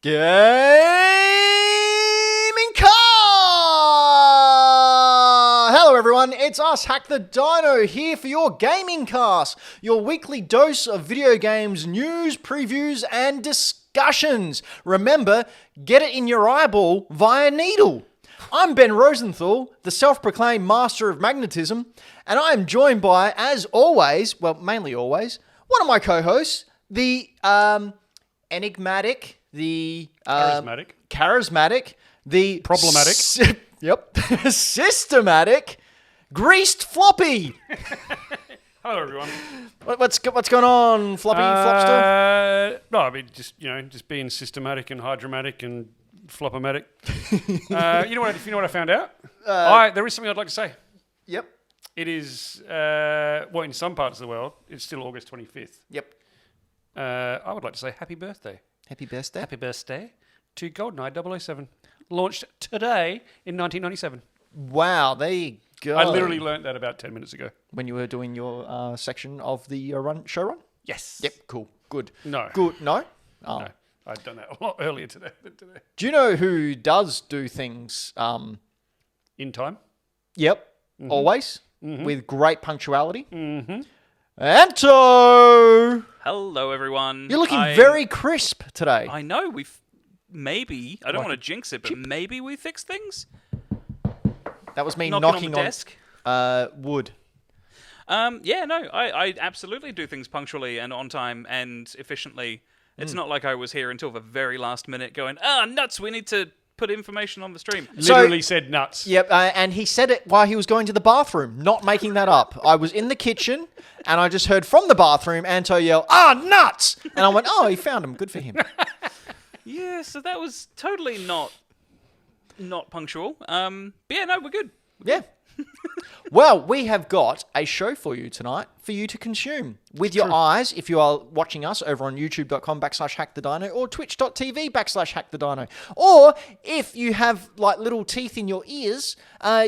Gaming Car! Hello everyone, it's us, Hack the Dino, here for your Gaming Cast, your weekly dose of video games, news, previews, and discussions. Remember, get it in your eyeball via needle. I'm Ben Rosenthal, the self-proclaimed master of magnetism, and I am joined by, as always, well, mainly always, one of my co-hosts, the enigmatic, the charismatic, the problematic, systematic, greased floppy. Hello, everyone. What's going on, floppy flopster? No, I mean just being systematic and hydromatic and flopomatic. You know what? If you know what I found out, there is something I'd like to say. Yep. It is in some parts of the world, it's still August 25th. Yep. I would like to say happy birthday. Happy birthday. Happy birthday to GoldenEye 007. Launched today in 1997. Wow, there you go. I literally learnt that about 10 minutes ago. When you were doing your section of the show run? Yes. Yep, cool. Good. No. Good. No? Oh. No. I'd done that a lot earlier today than today. Do you know who does do things... in time? Yep. Mm-hmm. Always. Mm-hmm. With great punctuality. Mm-hmm. Anto! Hello, everyone. You're looking very crisp today. I know. Maybe, I don't want to jinx it, but maybe we fixed things. That was me knocking knocking on the desk. Wood. I absolutely do things punctually and on time and efficiently. It's not like I was here until the very last minute going, nuts, we need to put information on the stream. Literally said nuts. Yep, and he said it while he was going to the bathroom, not making that up. I was in the kitchen, and I just heard from the bathroom Anto yell, nuts! And I went, he found him. Good for him. Yeah, so that was totally not punctual. But yeah, no, we're good. Yeah. Well, we have got a show for you tonight for you to consume with your eyes if you are watching us over on youtube.com/hackthedino or twitch.tv/hackthedino. Or if you have like little teeth in your ears,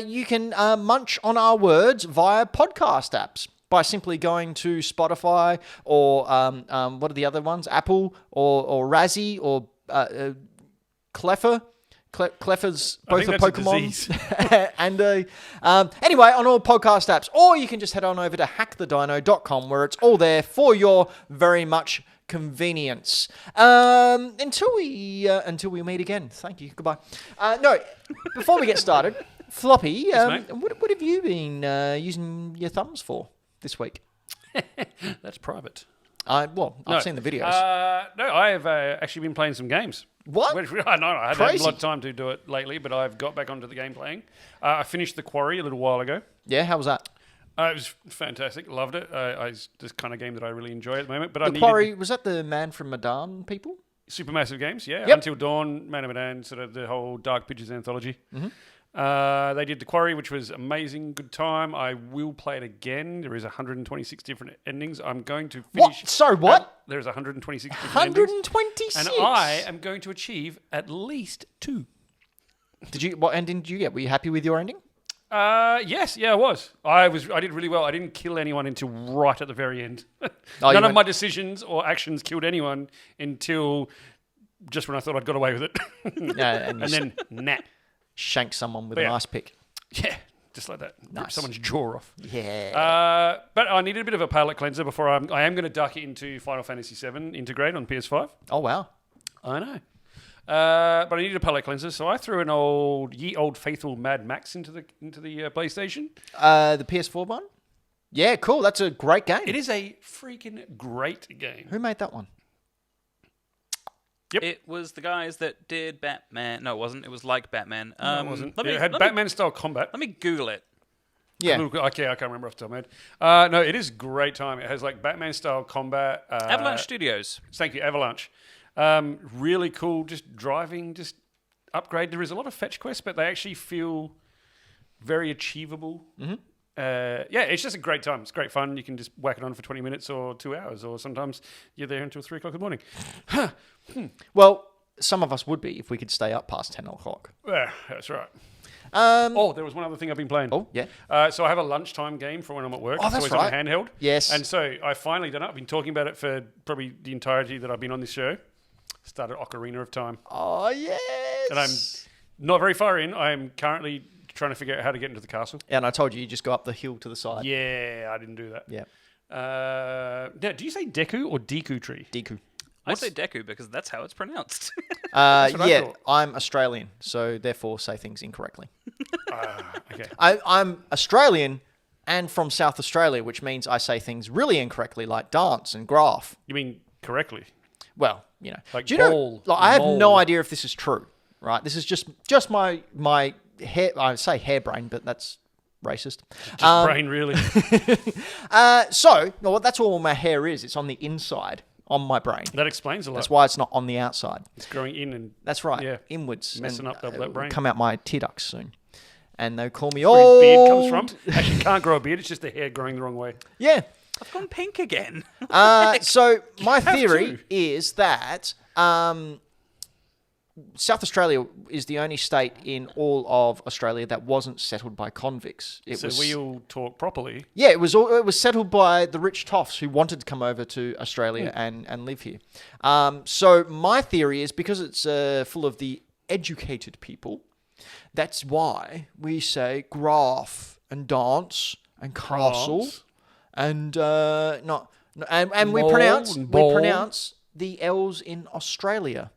you can munch on our words via podcast apps by simply going to Spotify or what are the other ones? Apple or Razzie or Cleffer's both are Pokemon. And anyway, on all podcast apps, or you can just head on over to hackthedino.com where it's all there for your very much convenience. Until we meet again. Thank you. Goodbye. Before we get started, Floppy, what have you been using your thumbs for this week? That's private. I've seen the videos. I have actually been playing some games. What? I know. I hadn't had a lot of time to do it lately, but I've got back onto the game playing. I finished The Quarry a little while ago. Yeah, how was that? It was fantastic. Loved it. It's this kind of game that I really enjoy at the moment. But The Quarry, was that the Man from Medan people? Supermassive Games, yeah. Yep. Until Dawn, Man of Medan, sort of the whole Dark Pictures anthology. Mm-hmm. They did The Quarry, which was amazing, good time. I will play it again. There is 126 different endings. I'm going to finish... What? Sorry, what? There's 126 different endings. 126? And I am going to achieve at least 2. What ending did you get? Were you happy with your ending? Yes, I was. I did really well. I didn't kill anyone until right at the very end. None of my decisions or actions killed anyone until just when I thought I'd got away with it. and then, nah. Shank someone with an ice pick. Yeah, just like that. Nice. Rip someone's jaw off. Yeah. But I needed a bit of a palate cleanser before I am going to duck into Final Fantasy VII Integrate on PS5. Oh, wow. I know. But I needed a palate cleanser, so I threw an old faithful Mad Max into the PlayStation. The PS4 one? Yeah, cool. That's a great game. It is a freaking great game. Who made that one? Yep. It was the guys that did Batman. No, it wasn't. It was like Batman. No, it wasn't. It had Batman-style combat. Let me Google it. Yeah. Okay, I can't remember off the top of my head. No, it is great time. It has like Batman-style combat. Avalanche Studios. Thank you, Avalanche. Really cool, just driving, just upgrade. There is a lot of fetch quests, but they actually feel very achievable. Mm-hmm. It's just a great time. It's great fun. You can just whack it on for 20 minutes or 2 hours, or sometimes you're there until 3 o'clock in the morning. Well, some of us would be if we could stay up past 10 o'clock. Yeah, that's right. There was one other thing I've been playing. Oh, yeah. So I have a lunchtime game for when I'm at work. Oh, that's it's always right. on a handheld. Yes. And so I finally done it. I've been talking about it for probably the entirety that I've been on this show. Started Ocarina of Time. Oh, yes. And I'm not very far in. I'm currently trying to figure out how to get into the castle. And I told you just go up the hill to the side. Yeah, I didn't do that. Yeah. Now, do you say Deku or Deku tree? Deku. I say Deku because that's how it's pronounced. what I thought. I'm Australian, so therefore say things incorrectly. Okay. I'm Australian and from South Australia, which means I say things really incorrectly, like dance and graph. You mean correctly? Well, you know. Like do you know? ball, Like, I have mole. no idea if this is true, right? This is just my hair. I say hairbrain, but that's racist. Just brain, really. Well, that's all my hair is. It's on the inside, on my brain. That explains a lot. That's why it's not on the outside. It's growing in and That's right. Yeah. Inwards. Messing and, up that brain. Come out my tear ducts soon. And they'll call me where his old. beard comes from. Actually, you can't grow a beard. It's just the hair growing the wrong way. Yeah. I've gone pink again. So my theory to. is that South Australia is the only state in all of Australia that wasn't settled by convicts. It So was, we all talk properly. yeah, it was settled by the rich toffs who wanted to come over to Australia and live here. So my theory is because it's full of the educated people, that's why we say graph and dance and castle Dance. and we Mole pronounce and ball. the L's in Australia.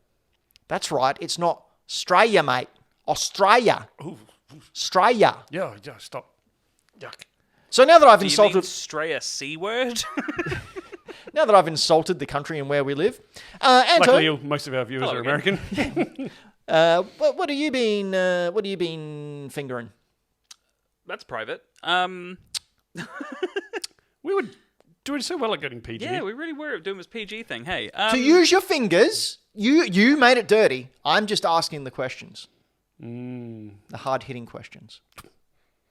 That's right. It's not Australia, mate. Australia. Australia. Yeah, stop. Yuck. So now that I've Do you mean insulted, stray a C word? now that I've insulted the country and where we live, Anto, Luckily, most of our viewers Hello are again. American. what have you been fingering? That's private. We were doing so well at getting PG. Yeah, we really were doing this PG thing. Hey, To use your fingers, you made it dirty. I'm just asking the questions, the hard-hitting questions,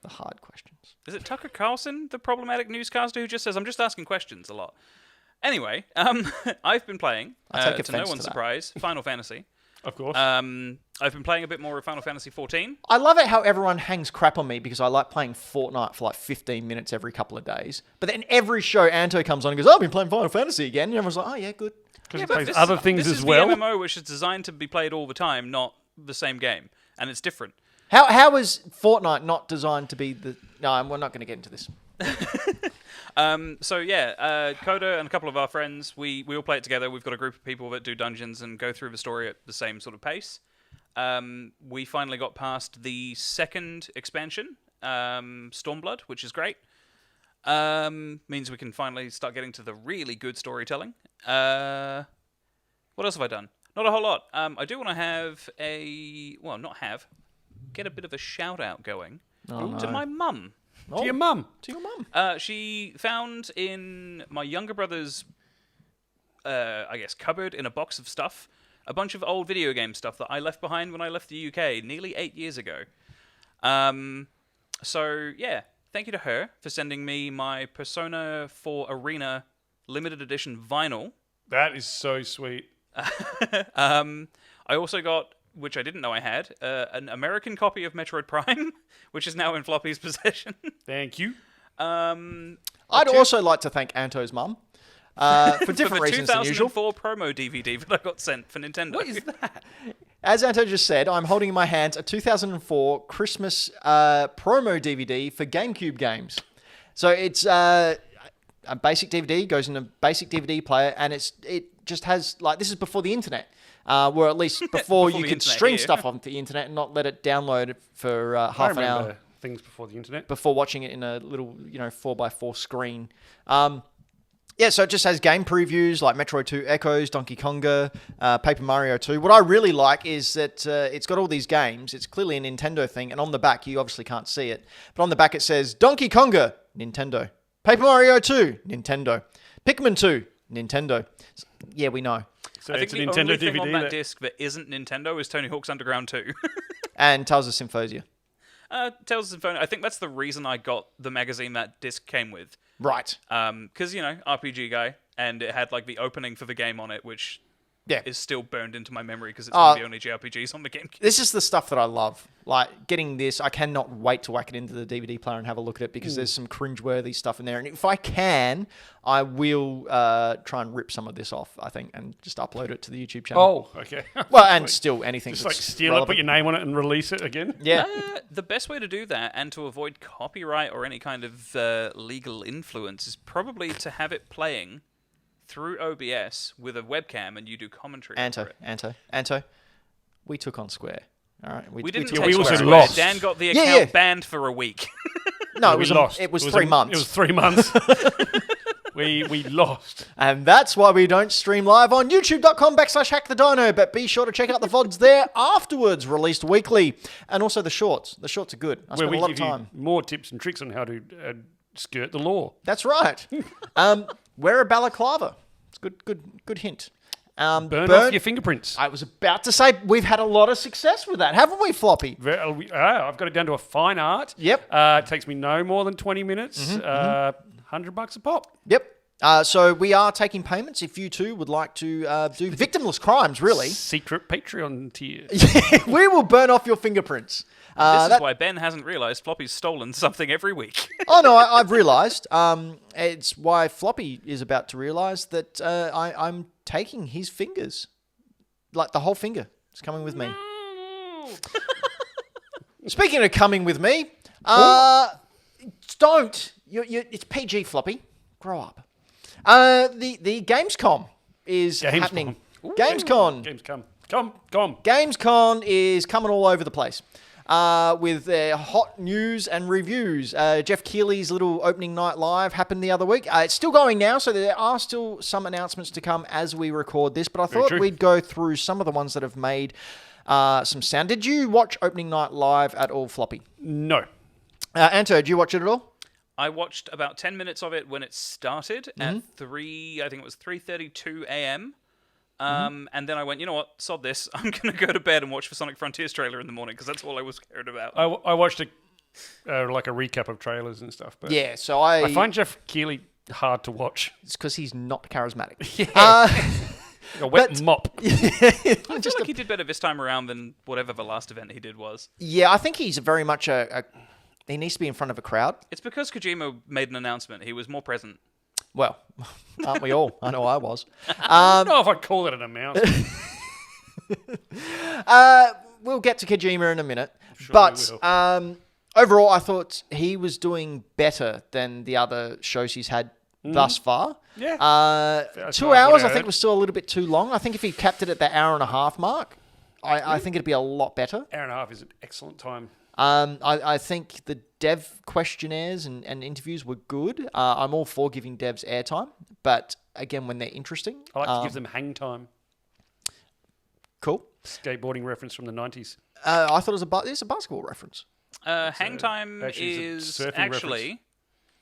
the hard questions. is it Tucker Carlson, the problematic newscaster who just says, "I'm just asking questions" a lot? Anyway, I've been playing, I take to no offense one's to that. surprise, Final Fantasy. Of course. I've been playing a bit more of Final Fantasy 14. I love it how everyone hangs crap on me because I like playing Fortnite for like 15 minutes every couple of days. But then every show Anto comes on and goes, "Oh, I've been playing Final Fantasy again." And everyone's like, "Oh, yeah, good." Because Yeah, it but plays this other is- things this as is well. the MMO, which is designed to be played all the time, not the same game, and it's different. How is Fortnite not designed to be the... No, we're not going to get into this. So yeah, Coda and a couple of our friends, we all play it together. We've got a group of people that do dungeons and go through the story at the same sort of pace. We finally got past the second expansion, Stormblood, which is great. Means we can finally start getting to the really good storytelling. What else have I done? Not a whole lot. I do want to have get a bit of a shout out going to my mum. To your mum. To your mum. She found in my younger brother's, I guess, cupboard in a box of stuff, a bunch of old video game stuff that I left behind when I left the UK nearly 8 years ago. So, yeah, thank you to her for sending me my Persona 4 Arena limited edition vinyl. That is so sweet. I also got, which I didn't know I had, an American copy of Metroid Prime, which is now in Floppy's possession. Thank you. I'd also like to thank Anto's mum for different for the reasons than usual. 2004 promo DVD that I got sent for Nintendo. What is that? As Anto just said, I'm holding in my hands a 2004 Christmas promo DVD for GameCube games. So it's a basic DVD, goes in a basic DVD player, and it just has, like, this is before the internet. Or at least before you the could internet stream here. stuff onto the internet and not let it download it for I half an hour remember things before the internet. before watching it in a little, 4x4 screen. Yeah, so it just has game previews like Metroid 2 Echoes, Donkey Konga, Paper Mario 2. What I really like is that it's got all these games. It's clearly a Nintendo thing, and on the back, you obviously can't see it, but on the back it says Donkey Konga, Nintendo. Paper Mario 2, Nintendo. Pikmin 2, Nintendo. So, yeah, we know. So I think it's a the Nintendo only DVD thing on that disc that isn't Nintendo is Tony Hawk's Underground 2. And Tales of Symphosia. Tales of Symphonia. I think that's the reason I got the magazine that disc came with. Right. Because, RPG guy, and it had, like, the opening for the game on it, which is still burned into my memory because it's one of the only JRPGs on the GameCube. This is the stuff that I love. Like, getting this, I cannot wait to whack it into the DVD player and have a look at it because there's some cringeworthy stuff in there. And if I can, I will try and rip some of this off, I think, and just upload it to the YouTube channel. Oh, okay. Well, and still anything Just that's like steal relevant. it, put your name on it, and release it again. Yeah. The best way to do that and to avoid copyright or any kind of legal influence is probably to have it playing through OBS with a webcam and you do commentary over it. Anto, we took on Square. All right, We didn't took take we on also Square. lost. Dan got the Yeah, account yeah. banned for a week. No, We lost. It was 3 months. It was 3 months. we lost. And that's why we don't stream live on youtube.com/hackthedino, but be sure to check out the VODs there afterwards, released weekly. And also the shorts. The shorts are good. I Where spent we a lot give of time. you more tips and tricks on how to skirt the law. That's right. Wear a balaclava. It's good hint. Burn off your fingerprints. I was about to say, we've had a lot of success with that, haven't we, Floppy? I've got it down to a fine art. Yep. It takes me no more than 20 minutes. $100 a pop. Yep. So we are taking payments if you too would like to do victimless crimes, really. Secret Patreon tier. We will burn off your fingerprints. This is why Ben hasn't realised Floppy's stolen something every week. Oh, no, I've realised. It's why Floppy is about to realise that I'm taking his fingers. Like, the whole finger is coming with me. Speaking of coming with me, don't. It's PG, Floppy. Grow up. The Gamescom is happening. Ooh, Gamescom. Gamescom is coming all over the place. With hot news and reviews. Jeff Keighley's little opening night live happened the other week. It's still going now, so there are still some announcements to come as we record this, but I thought we'd go through some of the ones that have made some sound. Did you watch opening night live at all, Floppy? No. Anto, did you watch it at all? I watched about 10 minutes of it when it started at 3:32 a.m. And then I went, you know what, sod this. I'm going to go to bed and watch the Sonic Frontiers trailer in the morning because that's all I was cared about. I watched like a recap of trailers and stuff. But Yeah, so I find Jeff Keighley hard to watch. it's because he's not charismatic. Like a wet mop. I feel like he did better this time around than whatever the last event he did was. Yeah, I think he's very much he needs to be in front of a crowd. It's because Kojima made an announcement. He was more present. Well, aren't we all? I know I was. I don't know if I'd call it an announcement. We'll get to Kojima in a minute. Sure But we will. overall, I thought he was doing better than the other shows he's had thus far. Yeah. 2 hours, I think, was still a little bit too long. I think if he capped it at the hour and a half mark, I think it'd be a lot better. Hour and a half is an excellent time. I think the dev questionnaires and interviews were good. I'm all for giving devs airtime, but again, when they're interesting. I like to give them hang time. Cool. Skateboarding reference from the 90s. I thought it was a basketball reference. Hang time actually is a surfing actually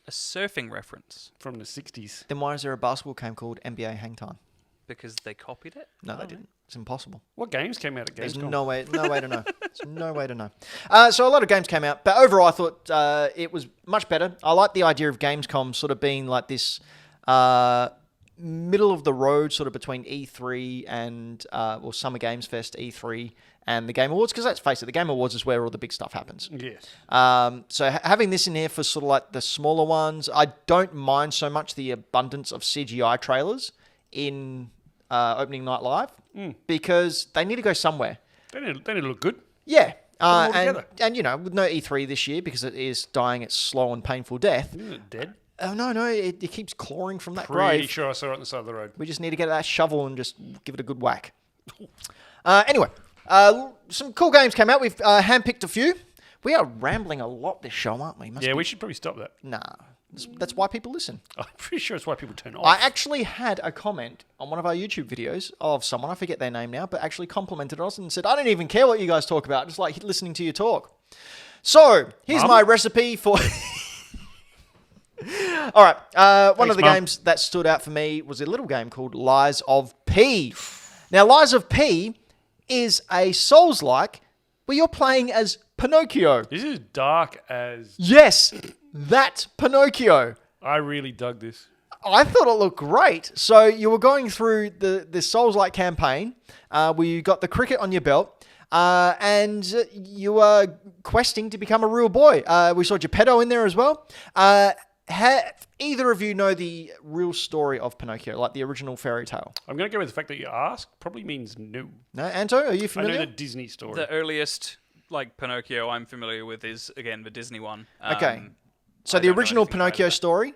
a surfing reference From the 60s. Then why is there a basketball game called NBA Hang Time? because they copied it. No, they didn't. It's impossible. What games came out at There's Gamescom? no way to know. There's no way to know. So a lot of games came out, but overall I thought it was much better. I like the idea of Gamescom sort of being like this middle of the road, sort of between E3 and Summer Games Fest, E3 and the Game Awards, because let's face it, the Game Awards is where all the big stuff happens. Yes. So having this in here for sort of like the smaller ones, I don't mind so much the abundance of CGI trailers in opening night live because they need to go somewhere. They need to look good. Yeah. all And together. you know, with no E3 this year because it is dying its slow and painful death. Isn't it dead? Oh, no, it keeps clawing from that Pretty grave. sure I saw it on the side of the road. We just need to get that shovel and just give it a good whack. Anyway, some cool games came out. We've handpicked a few. We are rambling a lot this show, aren't we? We should probably stop that. Nah, that's why people listen. I'm pretty sure it's why people turn off. I actually had a comment on one of our YouTube videos of someone, I forget their name now, but actually complimented us and said, I don't even care what you guys talk about, just like listening to you talk. So, here's my recipe for... All right, one of the games that stood out for me was a little game called Lies of P. Now, Lies of P is a Souls-like where you're playing as Pinocchio. This is dark as... Yes, that Pinocchio. I really dug this. I thought it looked great. So you were going through the Souls-like campaign where you got the cricket on your belt and you were questing to become a real boy. We saw Geppetto in there as well. Have either of you know the real story of Pinocchio, like the original fairy tale? I'm going to go with the fact that you asked. Probably means no. No, Anto, are you I familiar? know the Disney story. The earliest Pinocchio I'm familiar with is, again, the Disney one. Okay. So I the don't know original anything about Pinocchio that. story,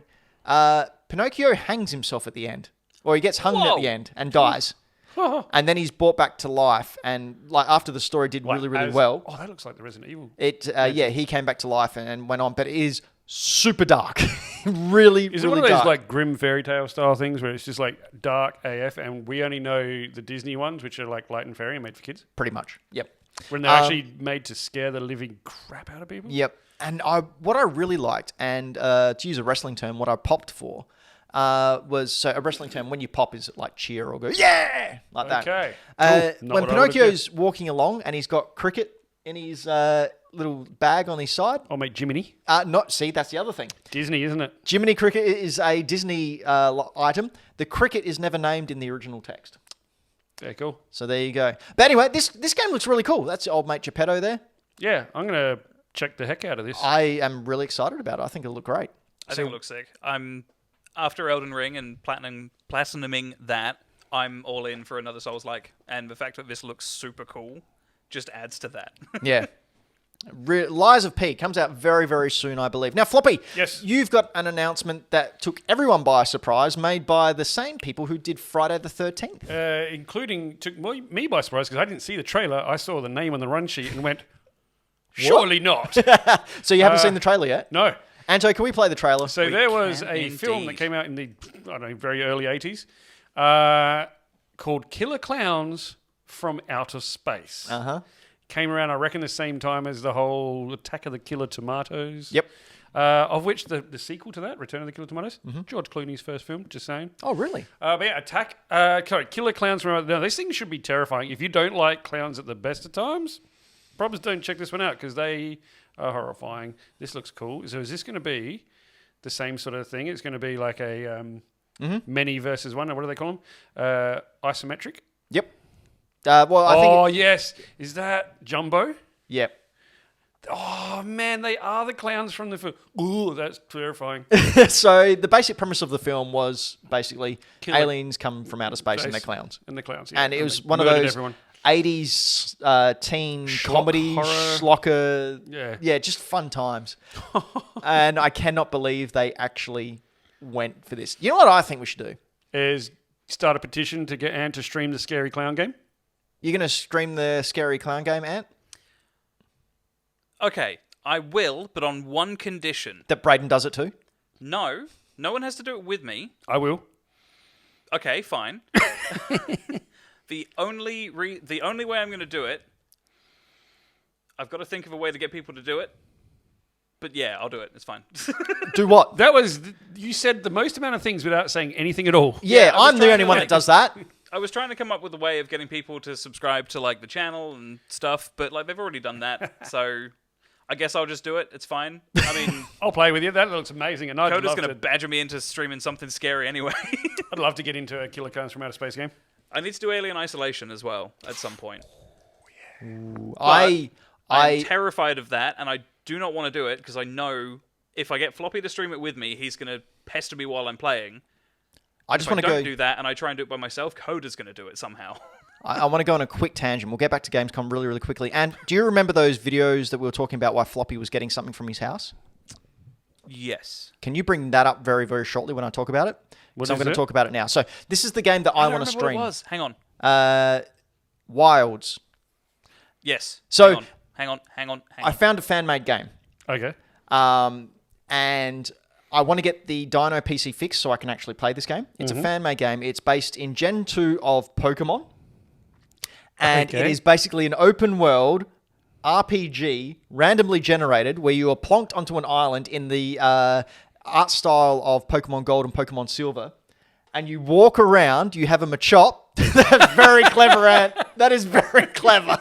Pinocchio hangs himself at the end. Or he gets hung at Whoa. the end and dies. And then he's brought back to life. And like after the story did really, really well, Oh, that looks like the Resident Evil. he came back to life and went on. But it is super dark. really, Is it really one of those dark. like grim fairy tale style things where it's just like dark AF and we only know the Disney ones, which are like light and fairy and made for kids? Pretty much. Yep. When they're actually made to scare the living crap out of people? Yep. And what I really liked, and to use a wrestling term, what I popped for was, so a wrestling term, when you pop is like cheer or go, yeah, like that. Okay. Cool. Not When what I would've Pinocchio's walking along and he's got cricket in his little bag on his side. Oh, mate, Jiminy. See, that's the other thing. Disney, isn't it? Jiminy Cricket is a Disney item. The cricket is never named in the original text. Yeah, cool. So there you go. But anyway, this game looks really cool. That's old mate Geppetto there. Yeah, I'm going to check the heck out of this. I am really excited about it. I think it'll look great. I think it looks sick. After Elden Ring and platinuming that, I'm all in for another Souls-like. And the fact that this looks super cool just adds to that. Yeah. Lies of P comes out very, very soon, I believe. Now, Floppy, Yes. you've got an announcement that took everyone by surprise, made by the same people who did Friday the 13th. Including, took me by surprise because I didn't see the trailer. I saw the name on the run sheet and went, surely not. So you haven't seen the trailer yet? No. Anto, can we play the trailer? So there was can a film that indeed. came out in the, I don't know, very early 80s called Killer Clowns from Outer Space. Uh-huh. Came around, I reckon, the same time as the whole Attack of the Killer Tomatoes. Yep. Of which the sequel to that, Return of the Killer Tomatoes, George Clooney's first film, just saying. Oh, really? But yeah, Killer Clowns from Outer... Now, these things should be terrifying. If you don't like clowns at the best of times, probably don't check this one out because they are horrifying. This looks cool. So is this going to be the same sort of thing? It's going to be like a many versus one, or what do they call them? Isometric? Yep. Well, I think... Oh, yes. Is that Jumbo? Yep. Oh, man, they are the clowns from the film. Ooh, that's terrifying. So the basic premise of the film was basically Killer. aliens come from outer space and they're clowns. And the clowns, yeah. And it was they one of murdered those everyone. 80s teen Schlock comedy, horror. schlocker. Yeah. Just fun times. And I cannot believe they actually went for this. You know what I think we should do? Is start a petition to get Anne to stream the Scary Clown game. You're going to stream the Scary Clown game, Ant? Okay, I will, but on one condition. That Braden does it too? No one has to do it with me. I will. Okay, fine. The only way I'm going to do it, I've got to think of a way to get people to do it. But yeah, I'll do it. It's fine. Do what? That was... You said the most amount of things without saying anything at all. Yeah, I was I'm the trying only to, one like- that does that. I was trying to come up with a way of getting people to subscribe to like the channel and stuff, but like they've already done that. So I guess I'll just do it. It's fine. I mean, I'll play with you. That looks amazing. And I'd Coda's love going to to... badger me into streaming something scary anyway. I'd love to get into a Killer Clowns from Outer Space game. I need to do Alien Isolation as well at some point. I'm I'm terrified of that, and I do not want to do it because I know if I get Floppy to stream it with me, he's going to pester me while I'm playing. I just If I want to don't go. do that and I try and do it by myself, Coda's going to do it somehow. I want to go on a quick tangent. We'll get back to Gamescom really, really quickly. And do you remember those videos that we were talking about why Floppy was getting something from his house? Yes. Can you bring that up very, very shortly when I talk about it? What So I'm is going to it? talk about it now. So this is the game that I don't want to remember what stream. it was. Hang on. Wilds. Yes. So- hang on. I found a fan-made game. Okay. And I want to get the Dino PC fixed so I can actually play this game. It's a fan-made game. It's based in Gen 2 of Pokemon. And it Okay. is basically an open world RPG, randomly generated, where you are plonked onto an island in the art style of Pokemon Gold and Pokemon Silver. And you walk around, you have a Machop. That's very clever, Ant. That is very clever.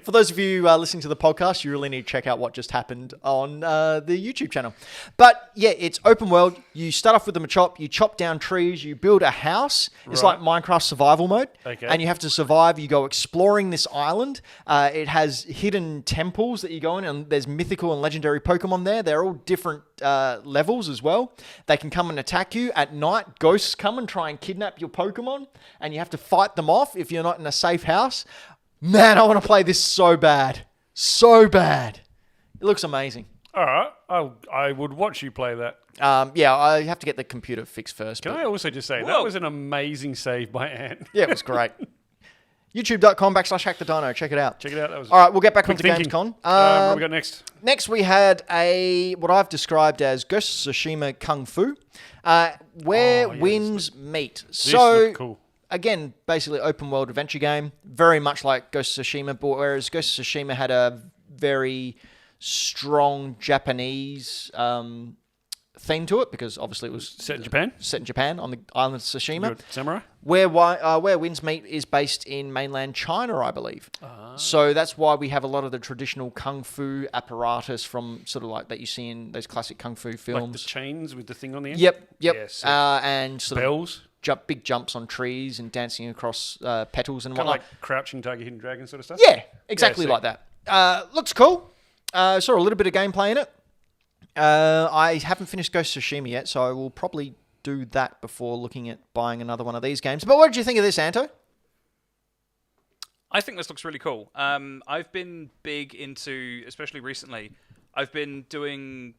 For those of you listening to the podcast, you really need to check out what just happened on the YouTube channel. But yeah, it's open world. You start off with a chop. You chop down trees. You build a house. It's like Minecraft survival mode. Okay. And you have to survive. You go exploring this island. It has hidden temples that you go in, and there's mythical and legendary Pokemon there. They're all different levels as well. They can come and attack you at night. Ghosts come and try and kidnap your Pokemon, and you have to fight them off if you're not in a safe house. Man, I want to play this so bad. So bad. It looks amazing. All right. I would watch you play that. Yeah, I have to get the computer fixed first. Can I also just say, that was an amazing save by Ant. Yeah, it was great. YouTube.com/Hack The Dino. Check it out. Check it out. That was all right, we'll get back onto thinking. Gamescom. What we got next? Next, we had what I've described as Ghost of Tsushima Kung Fu, where winds meet. This looked cool. Again, basically open world adventure game, very much like Ghost of Tsushima, but whereas Ghost of Tsushima had a very strong Japanese theme to it, because obviously it was Set in Japan? Set in Japan on the island of Tsushima. Samurai? Where Winds Meet is based in mainland China, I believe. So that's why we have a lot of the traditional kung fu apparatus from sort of like that you see in those classic kung fu films. Like the chains with the thing on the end? Yep. Yes. And sort Bells? of big jumps on trees and dancing across petals and Kind of whatnot. like Crouching Tiger, Hidden Dragon sort of stuff? Yeah, exactly like that. Looks cool. Saw a little bit of gameplay in it. I haven't finished Ghost of Tsushima yet, so I will probably do that before looking at buying another one of these games. But what did you think of this, Anto? I think this looks really cool. I've been big into, especially recently, I've been doing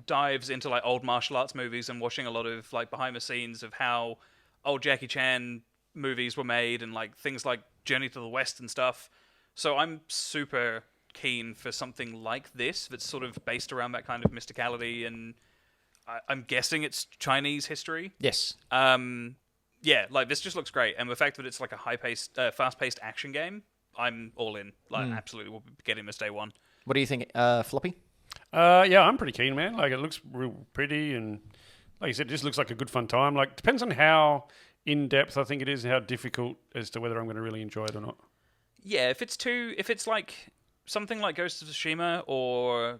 dives into like old martial arts movies and watching a lot of like behind the scenes of how old Jackie Chan movies were made and like things like Journey to the West and stuff. So I'm super keen for something like this that's sort of based around that kind of mysticality, and I'm guessing it's Chinese history. Yes. Yeah, like this just looks great, and the fact that it's like a high-paced, fast-paced action game, I'm all in. Like, absolutely, we'll be getting this day one. What do you think, Floppy? Yeah, I'm pretty keen, man. Like, it looks real pretty, and like you said, it just looks like a good fun time. Like, depends on how in-depth I think it is and how difficult as to whether I'm going to really enjoy it or not. Yeah, if it's like something like Ghost of Tsushima or,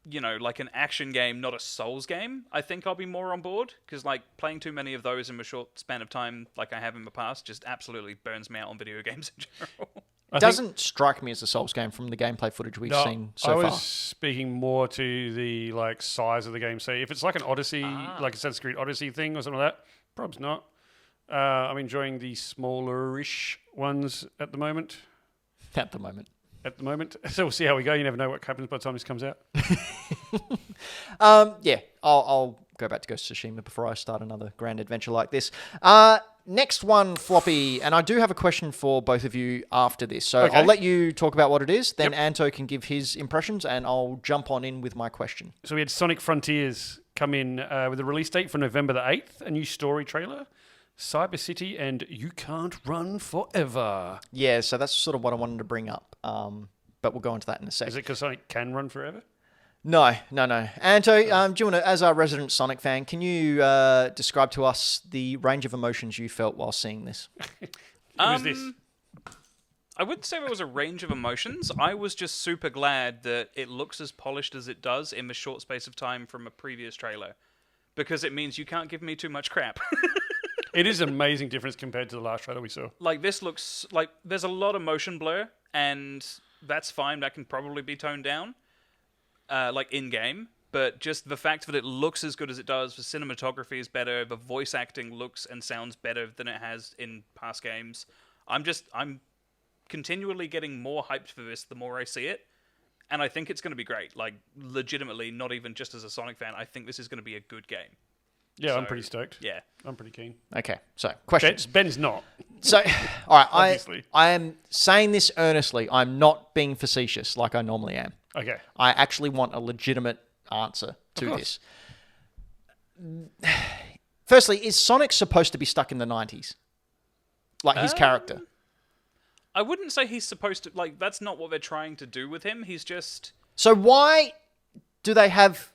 you know, like an action game, not a Souls game, I think I'll be more on board, because like playing too many of those in a short span of time like I have in the past just absolutely burns me out on video games in general. It doesn't strike me as a Souls game from the gameplay footage we've seen so far. I was speaking more to the like size of the game. So if it's like an Odyssey, like a Assassin's Creed Odyssey thing or something like that, probably not. I'm enjoying the smaller-ish ones at the moment. At the moment. So we'll see how we go. You never know what happens by the time this comes out. Yeah, I'll go back to Ghost of Tsushima before I start another grand adventure like this. Next one, Floppy, and I do have a question for both of you after this. So Okay. I'll let you talk about what it is, then Anto can give his impressions, and I'll jump on in with my question. So we had Sonic Frontiers come in with a release date for November the 8th, a new story trailer, Cyber City, and You Can't Run Forever. Yeah, so that's sort of what I wanted to bring up, but we'll go into that in a sec. Is it because Sonic can run forever? No. Anto, do you want to, as our resident Sonic fan, can you describe to us the range of emotions you felt while seeing this? Who's this? I wouldn't say there was a range of emotions. I was just super glad that it looks as polished as it does in the short space of time from a previous trailer, because it means you can't give me too much crap. It is an amazing difference compared to the last trailer we saw. Like, this looks like there's a lot of motion blur, and that's fine. That can probably be toned down, like in-game. But just the fact that it looks as good as it does, the cinematography is better, the voice acting looks and sounds better than it has in past games. I'm continually getting more hyped for this the more I see it. And I think it's going to be great. Like, legitimately, not even just as a Sonic fan, I think this is going to be a good game. Yeah, I'm So, pretty stoked. Yeah. I'm pretty keen. Okay, so questions. Ben's not. So, all right, Obviously. I am saying this earnestly. I'm not being facetious like I normally am. Okay. I actually want a legitimate answer to this. Firstly, is Sonic supposed to be stuck in the 90s? Like his character? I wouldn't say he's supposed to... Like, that's not what they're trying to do with him. He's just... So why do they have...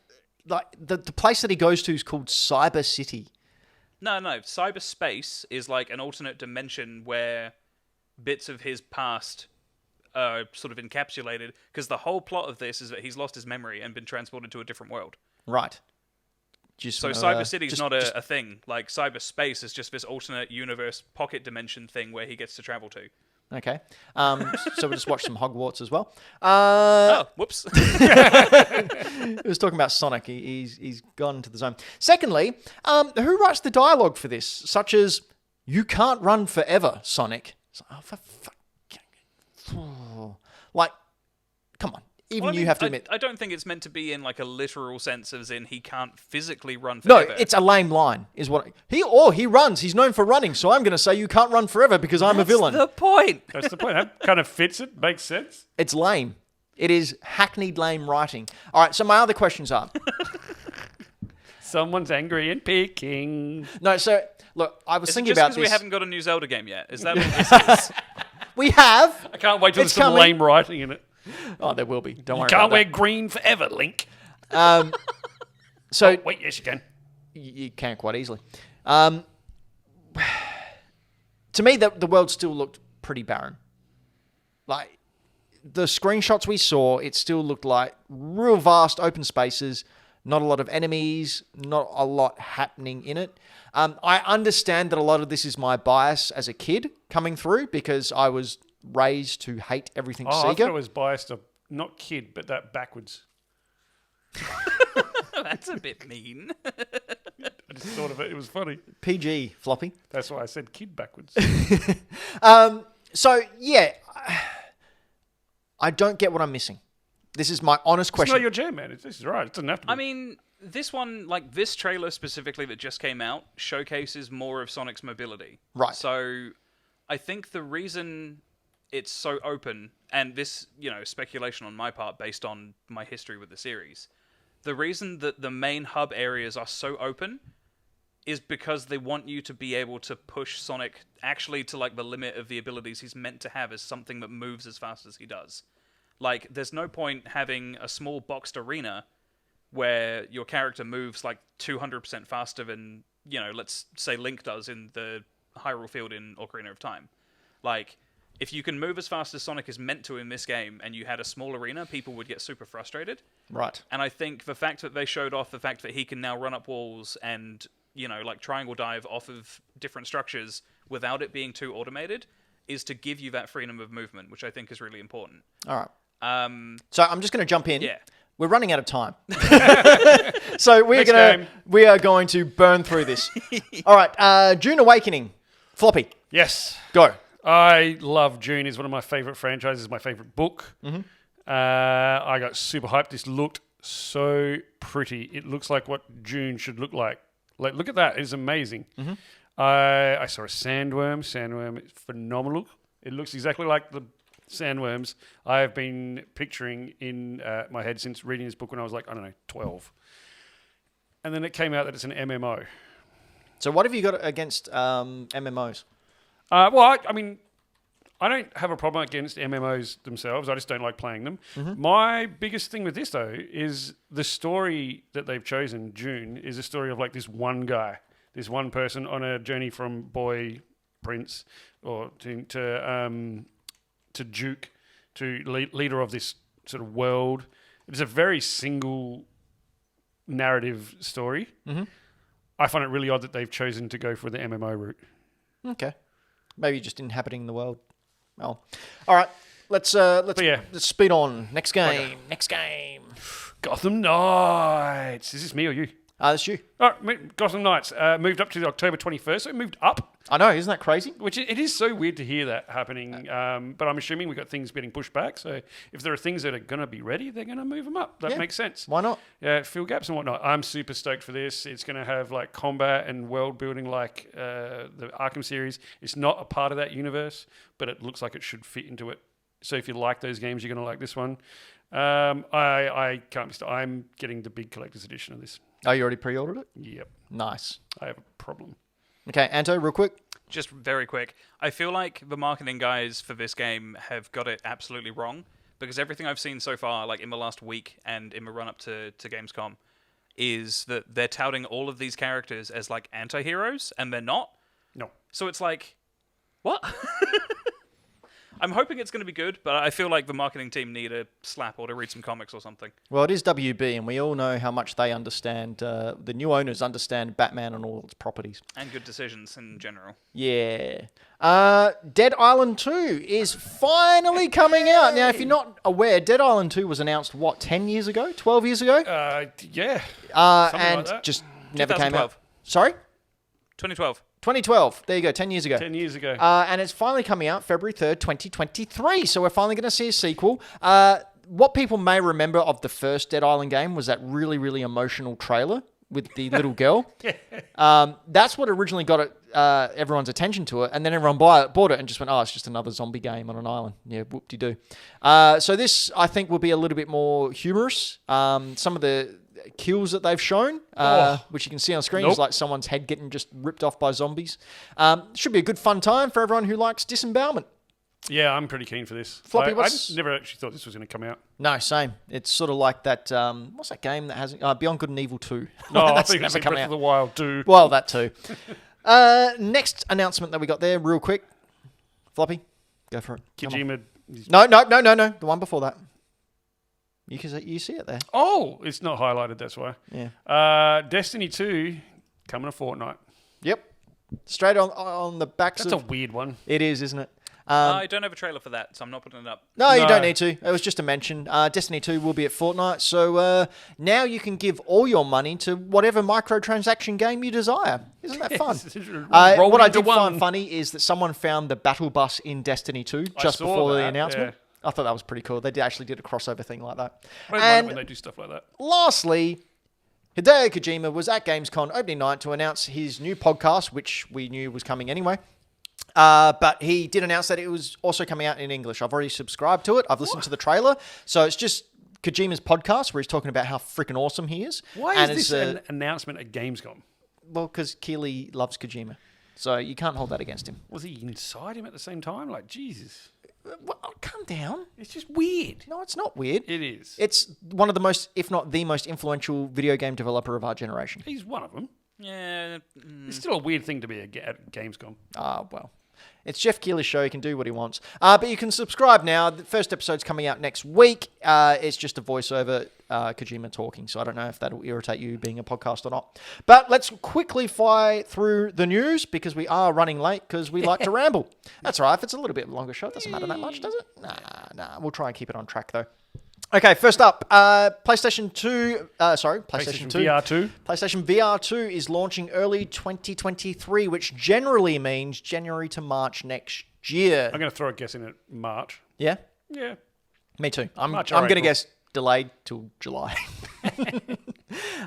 Like, the place that he goes to is called Cyber City. No. Cyberspace is like an alternate dimension where bits of his past sort of encapsulated, because the whole plot of this is that he's lost his memory and been transported to a different world. Right. So Cyber City's not a thing. Like, cyberspace is just this alternate universe pocket dimension thing where he gets to travel to. Okay. So we'll just watch some Hogwarts as well. Whoops. He was talking about Sonic. He's gone into the zone. Secondly, who writes the dialogue for this? Such as, "You can't run forever, Sonic." It's like, oh, for fuck. Like, come on. Even you have to admit. I don't think it's meant to be in like a literal sense, as in he can't physically run No, forever. it's a lame line. Is what he runs. He's known for running, so I'm going to say you can't run forever because I'm a villain. That's the point. That's the point. That kind of fits it. Makes sense. It's lame. It is hackneyed lame writing. All right, so my other questions are... Someone's angry and picking. No, so, look, I was thinking just about because this. we haven't got a new Zelda game yet? Is that what this is? We have. I can't wait till It's there's some coming. lame writing in it. Oh, there will be. Don't worry Can't about wear green forever, Link. that. So, Wait, yes, you can. you can quite easily. To me, the world still looked pretty barren. Like, the screenshots we saw, it still looked like real vast open spaces, not a lot of enemies, not a lot happening in it. I understand that a lot of this is my bias as a kid coming through because I was raised to hate everything I Sega. thought it was biased to not kid, but that backwards. That's a bit mean. I just thought of it. It was funny. PG, floppy. That's why I said kid backwards. So, yeah, I don't get what I'm missing. This is my honest It's question. not your jam, man. This is right. It doesn't have to be. I mean, this one, like this trailer specifically that just came out, showcases more of Sonic's mobility. Right. So I think the reason it's so open, and this, speculation on my part based on my history with the series, the reason that the main hub areas are so open is because they want you to be able to push Sonic actually to like the limit of the abilities he's meant to have as something that moves as fast as he does. Like, there's no point having a small boxed arena where your character moves like 200% faster than, let's say Link does in the Hyrule Field in Ocarina of Time. Like, if you can move as fast as Sonic is meant to in this game and you had a small arena, people would get super frustrated. Right. And I think the fact that they showed off the fact that he can now run up walls and, like triangle dive off of different structures without it being too automated is to give you that freedom of movement, which I think is really important. All right. So I'm just going to jump in. Yeah. We're running out of time. So we are going to burn through this. All right. June Awakening. Floppy. yes. Go. I love June. It's one of my favorite franchises, my favorite book. Mm-hmm. I got super hyped. This looked so pretty. It looks like what June should look like. Like, look at that. It's amazing. Mm-hmm. I saw a sandworm. Sandworm is phenomenal. It looks exactly like the sandworms I have been picturing in my head since reading this book when I was like, 12. And then it came out that it's an MMO. So what have you got against MMOs? I mean, I don't have a problem against MMOs themselves. I just don't like playing them. Mm-hmm. My biggest thing with this, though, is the story that they've chosen, June, is a story of like this one guy, this one person on a journey from boy, prince, or to Duke, to leader of this sort of world. It's a very single narrative story. Mm-hmm. I find it really odd that they've chosen to go for the MMO route. Okay. Maybe just inhabiting the world. Well, all right. Let's speed on. Next game. Okay. Next game. Gotham Knights. Is this me or you? That's you. Oh, Gotham Knights moved up to October 21st. So it moved up, I know. Isn't that crazy? which it is so weird to hear that happening. But I'm assuming we've got things getting pushed back. So if there are things that are going to be ready, they're going to move them up. That Yeah. makes sense. Why not? Yeah, fill gaps and whatnot. I'm super stoked for this. It's going to have like combat and world building like the Arkham series. It's not a part of that universe, but it looks like it should fit into it. So if you like those games, you're going to like this one. I can't be. I'm getting the big collector's edition of this. Oh, you already pre-ordered it? Yep, Nice. I have a problem. Okay, Anto, real quick. Just very quick. I feel like the marketing guys for this game have got it absolutely wrong, because everything I've seen so far, like in the last week and in the run-up to Gamescom, is that they're touting all of these characters as like anti-heroes, and they're not. No. So it's like, what? I'm hoping it's going to be good, but I feel like the marketing team need a slap or to read some comics or something. Well, it is WB, and we all know how much they understand. The new owners understand Batman and all its properties. And good decisions in general. Yeah. Dead Island 2 is finally coming out. Now, if you're not aware, Dead Island 2 was announced, 10 years ago? 12 years ago? Yeah. And like that. just never came out. 2012. Sorry? 2012. 2012. There you go, 10 years ago. 10 years ago. And it's finally coming out February 3rd, 2023. So we're finally going to see a sequel. What people may remember of the first Dead Island game was that really, really emotional trailer with the little girl. That's what originally got everyone's attention to it. And then everyone bought it and just went, oh, it's just another zombie game on an island. Yeah, whoop-de-doo. So this, I think, will be a little bit more humorous. Some of the kills that they've shown, which you can see on screen, is like someone's head getting just ripped off by zombies. Should be a good fun time for everyone who likes disembowelment. Yeah, I'm pretty keen for this. Floppy, I never actually thought this was going to come out. No, same. It's sort of like that. What's that game that has Beyond Good and Evil 2? No, I That's think it's never coming Breath out. of the Wild 2. Well, that too. Next announcement that we got there, real quick. Floppy, go for it. Come on. Kojima. No. The one before that. You see it there. Oh, it's not highlighted, that's why. Yeah. Destiny 2 coming a fortnight. Yep. Straight on the backs That's of... a weird one. It is, isn't it? I don't have a trailer for that, so I'm not putting it up. No, you No. don't need to. It was just a mention. Destiny 2 will be at Fortnite, so now you can give all your money to whatever microtransaction game you desire. Isn't that fun? Rolled What I into did find one. funny is that someone found the battle bus in Destiny 2 I just saw before the that, announcement. yeah. I thought that was pretty cool. They actually did a crossover thing like that. I don't mind it when they do stuff like that. Lastly, Hideo Kojima was at Gamescom opening night to announce his new podcast, which we knew was coming anyway. But he did announce that it was also coming out in English. I've already subscribed to it. I've listened to the trailer. So it's just Kojima's podcast where he's talking about how freaking awesome he is. Why is this an announcement at Gamescom? Well, because Keighley loves Kojima. So you can't hold that against him. Was he inside him at the same time? Like, Jesus. Well, calm down. It's just weird. No, it's not weird. It is. It's one of the most, if not the most influential video game developer of our generation. He's one of them. Yeah. It's still a weird thing to be at Gamescom. Well. It's Jeff Keighley's show. He can do what he wants. But you can subscribe now. The first episode's coming out next week. It's just a voiceover Kojima talking, so I don't know if that'll irritate you being a podcast or not. But let's quickly fly through the news because we are running late because we like to ramble. That's all right. If it's a little bit longer show, it doesn't matter that much, does it? Nah. We'll try and keep it on track, though. Okay, first up, PlayStation 2, PlayStation 2. VR 2. PlayStation VR 2 is launching early 2023, which generally means January to March next year. I'm going to throw a guess in at March. Yeah? Yeah. Me too. I'm March or going to April. guess delayed till July.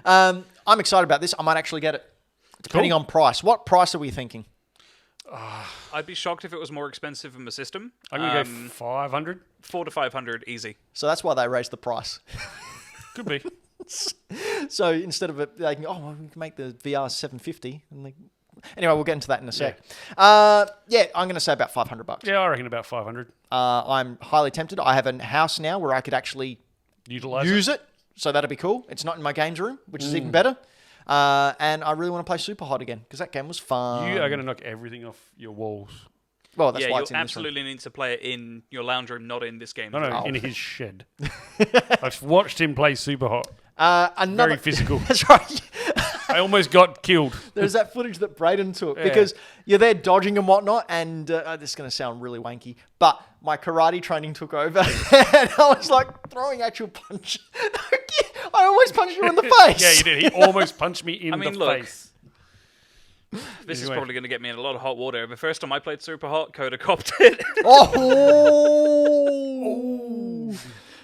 I'm excited about this. I might actually get it, depending on price. What price are we thinking? I'd be shocked if it was more expensive in the system. I'm going to go 500. 400 to 500, easy. So that's why they raised the price. Could be. So instead of it, they can, we can make the VR 750. And anyway, we'll get into that in a sec. I'm going to say about $500. Yeah, I reckon about 500. I'm highly tempted. I have a house now where I could actually use it. So that'd be cool. It's not in my games room, which is even better. And I really want to play Super Hot again because that game was fun. You are going to knock everything off your walls. Well, that's Yeah, why you it's in this room. absolutely need to play it in your lounge room, not in this game. No, in his shed. I've watched him play Super Hot. Very physical. That's right. I almost got killed. There's that footage that Braden took because you're there dodging and whatnot, and this is going to sound really wanky, but my karate training took over, and I was like throwing actual punch. I almost punched you in the face. Yeah, you did. He almost punched me in the look, face. This is Anyway. probably going to get me in a lot of hot water. The first time I played Super Hot, Coda copped it. Oh!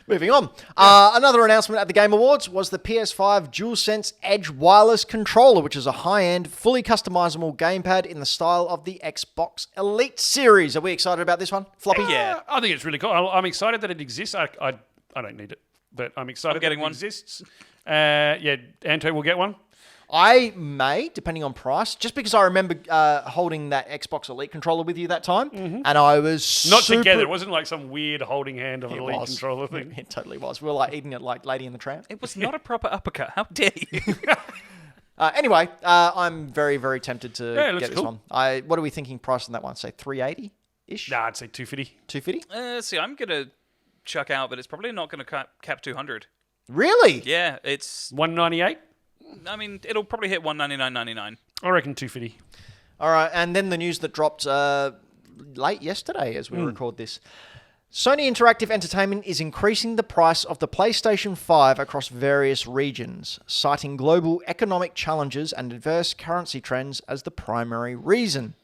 Moving on. Another announcement at the Game Awards was the PS5 DualSense Edge wireless controller, which is a high-end, fully customizable gamepad in the style of the Xbox Elite series. Are we excited about this one, Floppy? Yeah. I think it's really cool. I'm excited that it exists. I don't need it, but I'm excited getting that it one. exists. Anto will get one. I may, depending on price, just because I remember holding that Xbox Elite controller with you that time, and I was Not super... together. It wasn't like some weird holding hand of an It Elite was. controller thing. It totally was. We were like eating it like Lady in the Tramp. It was not a proper uppercut. How dare you? Anyway, I'm very, very tempted to Yeah, it looks get this cool. one. What are we thinking price on that one? Say $380? ish. Nah, I'd say 250. 250. See, I'm going to chuck out that it's probably not going to cap 200. Really? Yeah, it's... 198. I mean, it'll probably hit 199.99. I reckon 250. All right, and then the news that dropped late yesterday as we record this. Sony Interactive Entertainment is increasing the price of the PlayStation 5 across various regions, citing global economic challenges and adverse currency trends as the primary reason.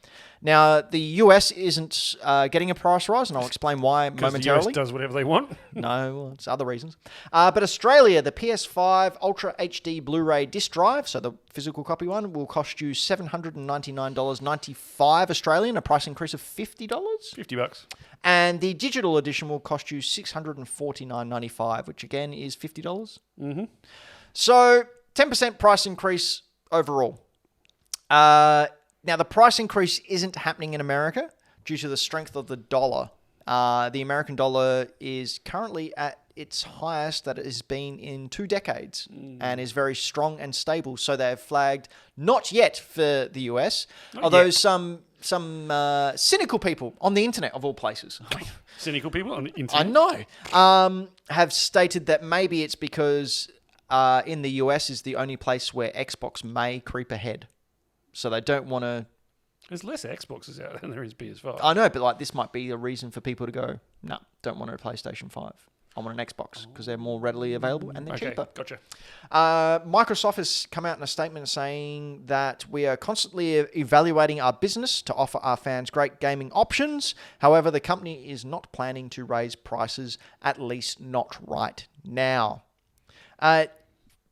Now, the US isn't getting a price rise, and I'll explain why momentarily. The US does whatever they want. No, well, it's other reasons. But Australia, the PS5 Ultra HD Blu-ray disc drive, so the physical copy one, will cost you $799.95 Australian, a price increase of $50. $50. And the digital edition will cost you $649.95, which again is $50. Mm-hmm. So 10% price increase overall. Now, the price increase isn't happening in America due to the strength of the dollar. The American dollar is currently at its highest that it has been in 2 decades and is very strong and stable. So they have flagged not yet for the US, although some cynical people on the internet, of all places. Cynical people on the internet? I know. Have stated that maybe it's because in the US is the only place where Xbox may creep ahead. So they don't want to... There's less Xboxes out there than there is PS5. I know, but like this might be a reason for people to go, no, don't want a PlayStation 5. I want an Xbox because they're more readily available and they're cheaper. Gotcha. Microsoft has come out in a statement saying that we are constantly evaluating our business to offer our fans great gaming options. However, the company is not planning to raise prices, at least not right now.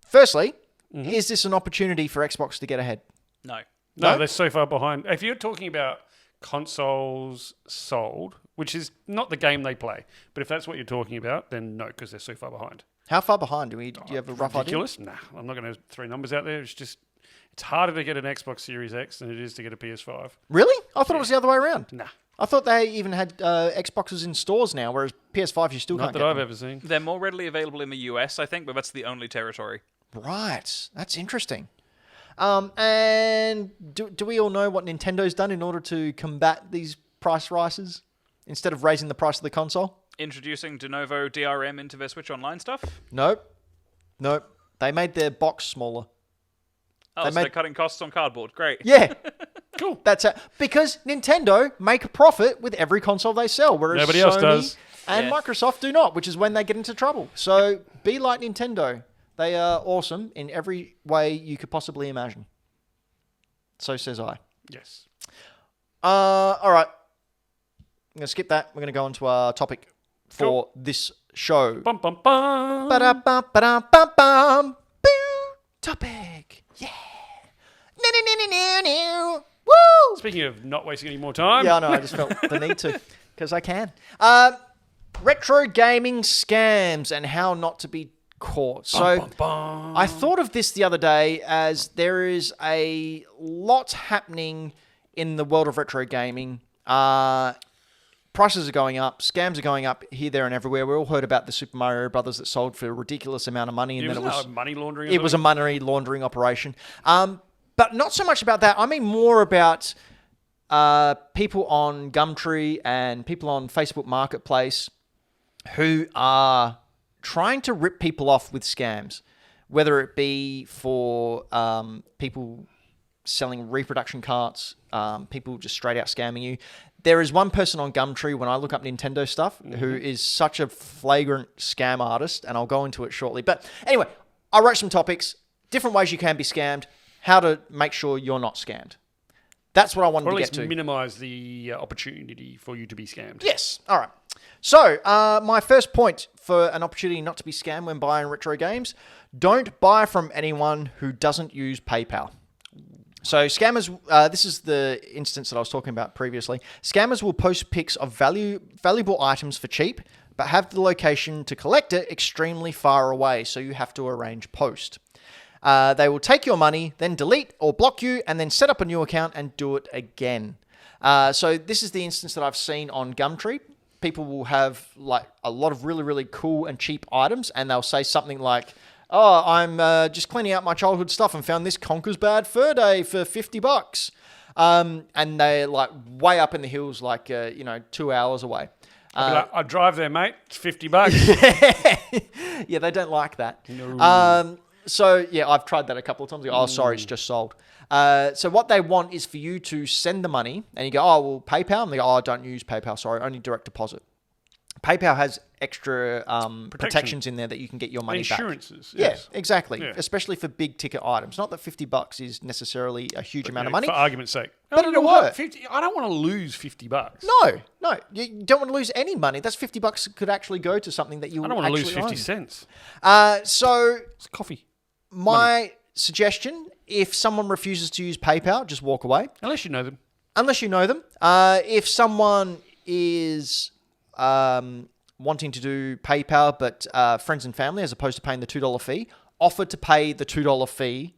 Firstly, is this an opportunity for Xbox to get ahead? No, they're so far behind. If you're talking about consoles sold, which is not the game they play, but if that's what you're talking about, then no, because they're so far behind. How far behind? Do you have a rough Ridiculous? Nah, I'm not going to throw numbers out there. It's harder to get an Xbox Series X than it is to get a PS5. Really? I thought it was the other way around. Nah. I thought they even had Xboxes in stores now, whereas PS5 you still Not can't that get I've them. ever seen. They're more readily available in the US, I think, but that's the only territory. Right. That's interesting. And do we all know what Nintendo's done in order to combat these price rises instead of raising the price of the console? Introducing de novo DRM into their Switch Online stuff? Nope. They made their box smaller. Oh, they're cutting costs on cardboard. Great. Yeah. Cool. That's it. Because Nintendo make a profit with every console they sell, whereas Nobody Sony else does. and Microsoft do not, which is when they get into trouble. So be like Nintendo. They are awesome in every way you could possibly imagine. So says I. Yes. All right. I'm going to skip that. We're going to go on to our topic for this show. Bum, bum, bum. Ba-da-bum-ba-dum-bum-bum. Boo! Topic. Yeah. Woo! Speaking of not wasting any more time. Yeah, I know. I just felt the need to because I can. Retro gaming scams and how not to be caught. So I thought of this the other day as there is a lot happening in the world of retro gaming. Prices are going up, scams are going up here, there, and everywhere. We all heard about the Super Mario Brothers that sold for a ridiculous amount of money, and then it was money laundering. It was a money laundering operation. But not so much about that. I mean more about people on Gumtree and people on Facebook Marketplace who are trying to rip people off with scams, whether it be for people selling reproduction carts, people just straight out scamming you. There is one person on Gumtree, when I look up Nintendo stuff, who is such a flagrant scam artist, and I'll go into it shortly. But anyway, I wrote some topics, different ways you can be scammed, how to make sure you're not scammed. That's what I wanted to get to. Or at least minimise the opportunity for you to be scammed. Yes. All right. So, my first point for an opportunity not to be scammed when buying retro games, don't buy from anyone who doesn't use PayPal. So, scammers, this is the instance that I was talking about previously. Scammers will post pics of valuable items for cheap, but have the location to collect it extremely far away, so you have to arrange post. They will take your money, then delete or block you, and then set up a new account and do it again. So this is the instance that I've seen on Gumtree. People will have like a lot of really, really cool and cheap items, and they'll say something like, "Oh, I'm just cleaning out my childhood stuff and found this Conker's Bad Fur Day for $50." And they're like way up in the hills, like 2 hours away. I'd drive there, mate. It's $50. Yeah, they don't like that. No. So yeah, I've tried that a couple of times. Oh, sorry, it's just sold. So what they want is for you to send the money, and you go, oh, well, PayPal, and they go, oh, I don't use PayPal. Sorry, only direct deposit. PayPal has extra protections in there that you can get your money Insurances, back. yes. Yeah, exactly. Yeah. Especially for big ticket items. Not that $50 is necessarily a huge amount of money. For argument's sake. But it'll work. 50, I don't want to lose $50. No, you don't want to lose any money. That's $50 that could actually go to something that you I don't want to lose 50 own. cents. So It's coffee. my suggestion, if someone refuses to use PayPal, just walk away. Unless you know them. If someone is wanting to do PayPal, but friends and family, as opposed to paying the $2 fee, offer to pay the $2 fee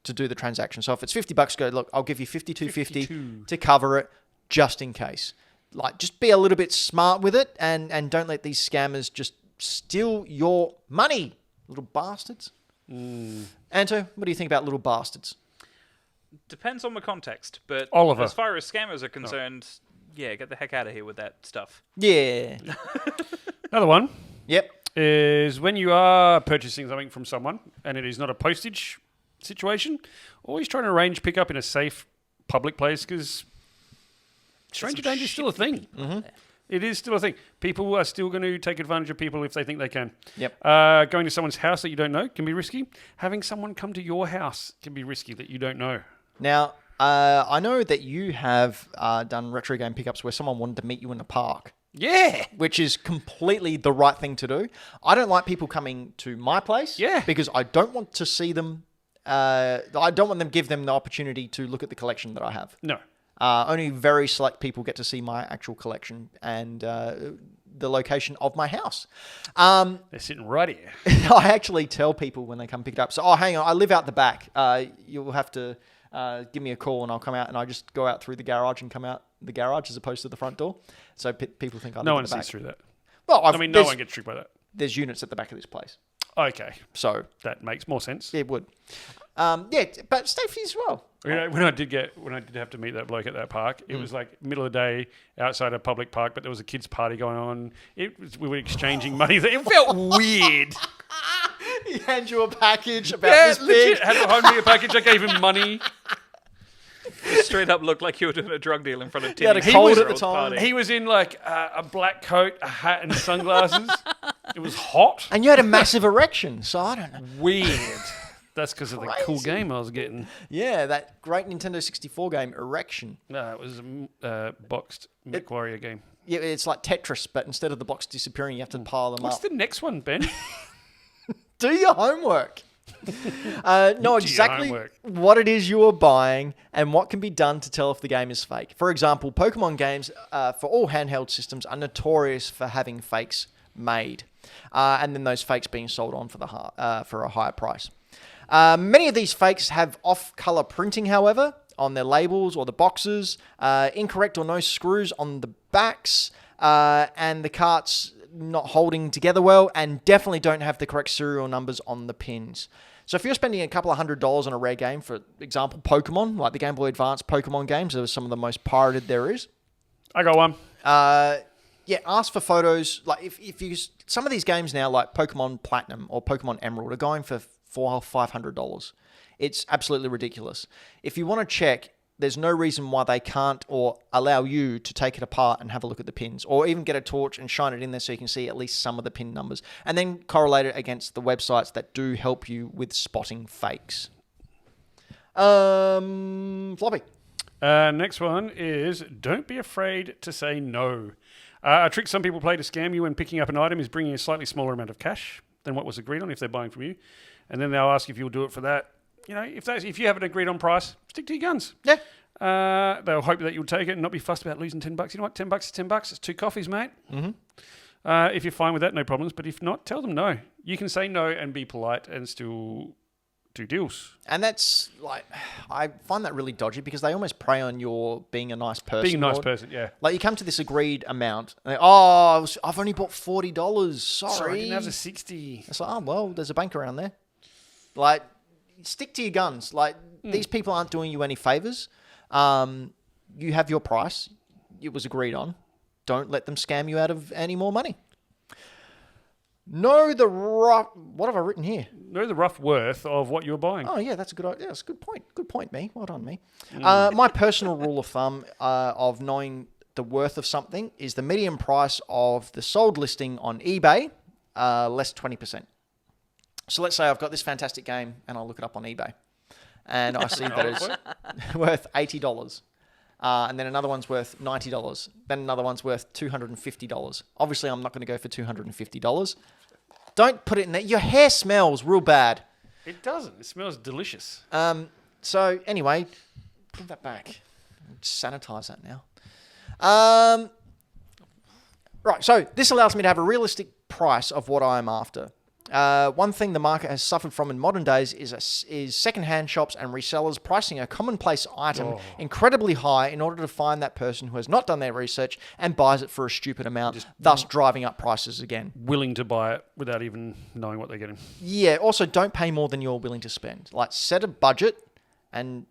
to do the transaction. So if it's $50, go, look, I'll give you $52.50 to cover it, just in case. Like, just be a little bit smart with it, and don't let these scammers just steal your money, little bastards. Anto, what do you think about little bastards? Depends on the context, but Oliver. as far as scammers are concerned, yeah, get the heck out of here with that stuff. Yeah. Another one Yep. is when you are purchasing something from someone and it is not a postage situation, always trying to arrange pickup in a safe public place, because stranger danger is still a thing. Mm-hmm. It is still a thing. People are still going to take advantage of people if they think they can. Yep. Going to someone's house that you don't know can be risky. Having someone come to your house can be risky that you don't know. Now, I know that you have done retro game pickups where someone wanted to meet you in the park. Yeah. Which is completely the right thing to do. I don't like people coming to my place. Yeah. Because I don't want to see them. I don't want them give them the opportunity to look at the collection that I have. No. Only very select people get to see my actual collection and the location of my house. They're sitting right here. I actually tell people when they come pick it up. So, oh, hang on, I live out the back. You'll have to give me a call and I'll come out, and I just go out through the garage and come out the garage as opposed to the front door. So people think I live No in one the back. sees through that. Well, no one gets tricked by that. There's units at the back of this place. Okay. So that makes more sense. it would. Yeah, but safety as well. When I did have to meet that bloke at that park, it was like middle of the day outside a public park, but there was a kids' party going on. We were exchanging money. It felt weird. He hands you a package about this big. Legit. Had to hand me a package. I gave him money. It straight up looked like you were doing a drug deal in front of He had a Timmy. cold at the time. Party. He was in like a black coat, a hat, and sunglasses. It was hot. And you had a massive erection, so I don't know. Weird. That's because of the cool Crazy. game I was getting. Yeah, that great Nintendo 64 game, Erection. No, it was a boxed MechWarrior game. Yeah, it's like Tetris, but instead of the blocks disappearing, you have to pile them What's up. the next one, Ben? Do your homework. Know exactly homework. what it is you are buying and what can be done to tell if the game is fake. For example, Pokemon games for all handheld systems are notorious for having fakes made, and then those fakes being sold on for a higher price. Many of these fakes have off-color printing, however, on their labels or the boxes, incorrect or no screws on the backs, and the carts not holding together well, and definitely don't have the correct serial numbers on the pins. So if you're spending a couple of $100 on a rare game, for example, Pokemon, like the Game Boy Advance Pokemon games, those are some of the most pirated there is. I got one. Yeah, ask for photos. Like if you some of these games now, like Pokemon Platinum or Pokemon Emerald, are going for $400 or $500. It's absolutely ridiculous. If you want to check, there's no reason why they can't or allow you to take it apart and have a look at the pins, or even get a torch and shine it in there so you can see at least some of the pin numbers, and then correlate it against the websites that do help you with spotting fakes. Floppy. Next one is don't be afraid to say no. A trick some people play to scam you when picking up an item is bringing a slightly smaller amount of cash than what was agreed on if they're buying from you, and then they'll ask if you'll do it for that. You know, if you haven't agreed on price, stick to your guns. Yeah. They'll hope that you'll take it and not be fussed about losing $10. You know what? $10 is $10. It's 2 coffees, mate. Mm-hmm. If you're fine with that, no problems. But if not, tell them no. You can say no and be polite and still do deals. And that's like, I find that really dodgy because they almost prey on your being a nice person. Being a nice person, yeah. Like you come to this agreed amount, and I've only bought $40. Sorry, I didn't have the 60. It's like, oh well, there's a bank around there. Like, stick to your guns. Like these people aren't doing you any favors. You have your price. It was agreed on. Don't let them scam you out of any more money. Know the rough... What have I written here? Know the rough worth of what you're buying. Oh, yeah, that's a good idea. That's a good point. Good point, me. Well done, me. My personal rule of thumb of knowing the worth of something is the median price of the sold listing on eBay, less 20%. So let's say I've got this fantastic game and I'll look it up on eBay. And I see that it's worth $80. And then another one's worth $90. Then another one's worth $250. Obviously, I'm not going to go for $250. Don't put it in there. Your hair smells real bad. It doesn't. It smells delicious. So anyway, put that back. Sanitize that now. Right, so this allows me to have a realistic price of what I'm after. One thing the market has suffered from in modern days is second-hand shops and resellers pricing a commonplace item incredibly high in order to find that person who has not done their research and buys it for a stupid amount, thus driving up prices again. Willing to buy it without even knowing what they're getting. Yeah, also don't pay more than you're willing to spend. Like, set a budget and,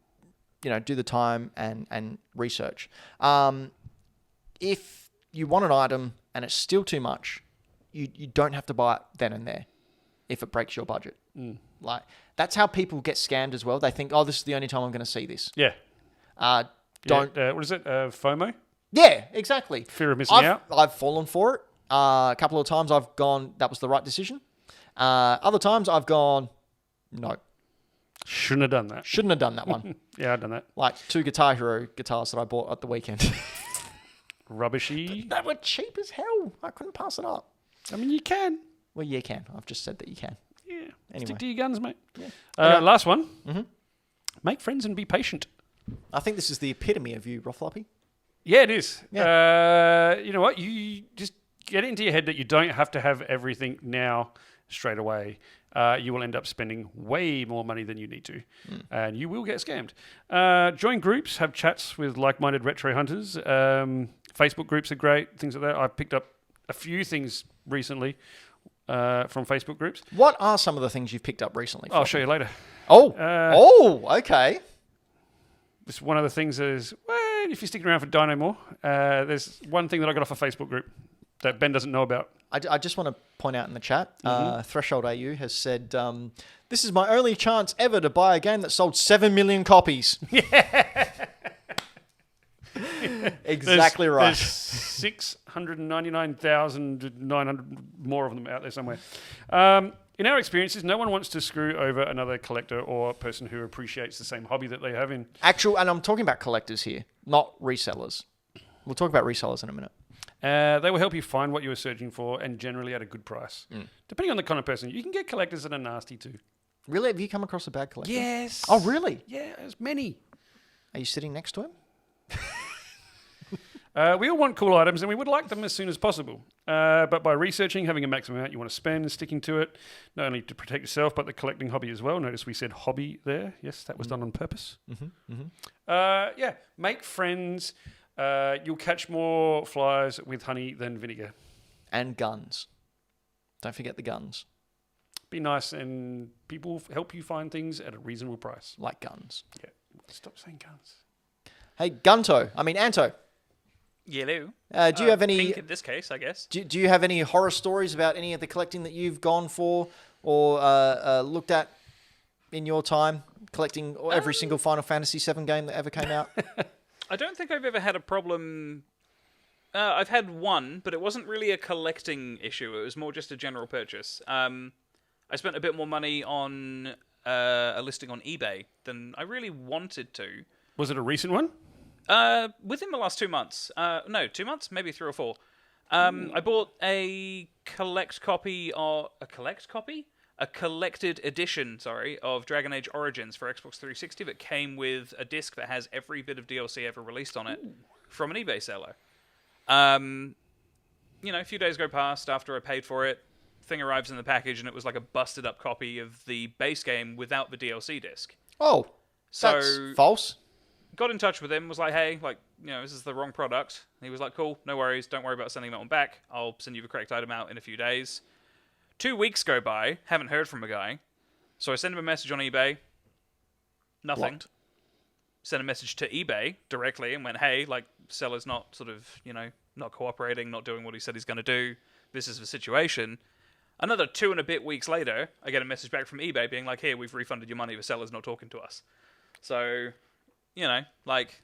do the time and research. If you want an item and it's still too much, you don't have to buy it then and there. If it breaks your budget. Like, that's how people get scammed as well. They think, this is the only time I'm going to see this. Yeah. Don't. What is it? FOMO? Yeah, exactly. Fear of missing out. I've fallen for it. A couple of times I've gone, that was the right decision. Other times I've gone, no. Shouldn't have done that. Shouldn't have done that one. Yeah, I've done that. Like 2 Guitar Hero guitars that I bought at the weekend. Rubbishy. They were cheap as hell. I couldn't pass it up. I mean, you can. Well, you can. I've just said that you can. Yeah. Anyway. Stick to your guns, mate. Yeah. Last one. Mm-hmm. Make friends and be patient. I think this is the epitome of you, Rothloppy. Yeah, it is. Yeah. You know what? You just get it into your head that you don't have to have everything now straight away. You will end up spending way more money than you need to. And you will get scammed. Join groups, have chats with like-minded retro hunters. Facebook groups are great, things like that. I've picked up a few things recently from Facebook groups. What are some of the things you've picked up recently? I'll show you later. Okay. Just one of the things is, if you're sticking around for Dino more, there's one thing that I got off a Facebook group that Ben doesn't know about. I just want to point out in the chat, Threshold AU has said, this is my only chance ever to buy a game that sold 7 million copies. Exactly right. There's 699,900 more of them out there somewhere. In our experiences, no one wants to screw over another collector or person who appreciates the same hobby that they have in. And I'm talking about collectors here, not resellers. We'll talk about resellers in a minute. They will help you find what you are searching for and generally at a good price. Depending on the kind of person. You can get collectors that are nasty too. Really? Have you come across a bad collector? Yes. Oh, really? Yeah, there's many. Are you sitting next to him? We all want cool items and we would like them as soon as possible. But by researching, having a maximum amount you want to spend, sticking to it, not only to protect yourself, but the collecting hobby as well. Notice we said hobby there. Yes, that was done on purpose. Make friends. You'll catch more flies with honey than vinegar. And guns. Don't forget the guns. Be nice and people help you find things at a reasonable price. Like guns. Yeah. Stop saying guns. Hey, Anto. Yellow. Do you have any... Pink in this case, I guess. Do you have any horror stories about any of the collecting that you've gone for or looked at in your time collecting every single Final Fantasy VII game that ever came out? I don't think I've ever had a problem. I've had one, but it wasn't really a collecting issue. It was more just a general purchase. I spent a bit more money on a listing on eBay than I really wanted to. Was it a recent one? Within the last 2 months. No, 2 months? Maybe 3 or 4. I bought a collected edition, of Dragon Age Origins for Xbox 360 that came with a disc that has every bit of DLC ever released on it from an eBay seller. A few days go past after I paid for it. Thing arrives in the package and it was like a busted up copy of the base game without the DLC disc. Oh, that's false. Got in touch with him, was like, hey, this is the wrong product. And he was like, cool, no worries, don't worry about sending that one back. I'll send you the correct item out in a few days. 2 weeks go by, haven't heard from the guy. So I send him a message on eBay. Nothing. Blocked. sent a message to eBay directly and went, hey, like, seller's not sort of, not cooperating, not doing what he said he's going to do. This is the situation. Another 2 and a bit weeks later, I get a message back from eBay being like, here, we've refunded your money. The seller's not talking to us. So, like,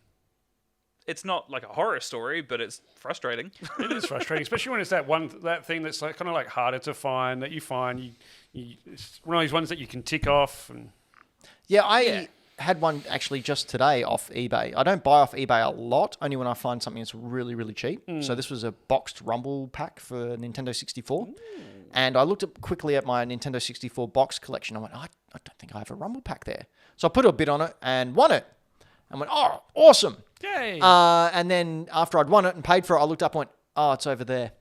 it's not like a horror story, but it's frustrating. It is frustrating, especially when it's that thing that's like kind of like harder to find, that you find. It's one of those ones that you can tick off. And Yeah, I had one actually just today off eBay. I don't buy off eBay a lot, only when I find something that's really, really cheap. So this was a boxed Rumble pack for Nintendo 64. And I looked quickly at my Nintendo 64 box collection. I went, I don't think I have a Rumble pack there. So I put a bid on it and won it. And went, oh, awesome. yay! And then after I'd won it and paid for it, I looked up and went, oh, it's over there.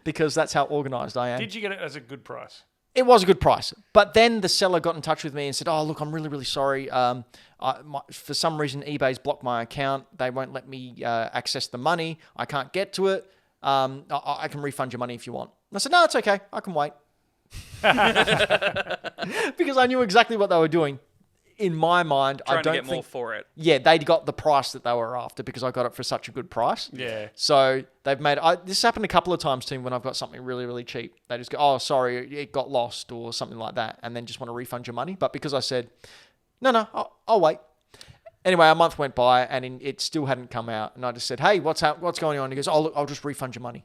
Because that's how organised I am. Did you get it as a good price? It was a good price. But then the seller got in touch with me and said, oh, look, I'm really, really sorry. For some reason, eBay's blocked my account. They won't let me access the money. I can't get to it. I can refund your money if you want. And I said, no, it's okay. I can wait. Because I knew exactly what they were doing. In my mind, Trying I don't to get think... more for it. Yeah, they got the price that they were after because I got it for such a good price. Yeah. So they've made... this happened a couple of times to me when I've got something really, really cheap. They just go, oh, sorry, it got lost or something like that, and then just want to refund your money. But because I said, no, I'll wait. Anyway, a month went by and it still hadn't come out. And I just said, hey, what's going on? He goes, oh, look, I'll just refund your money.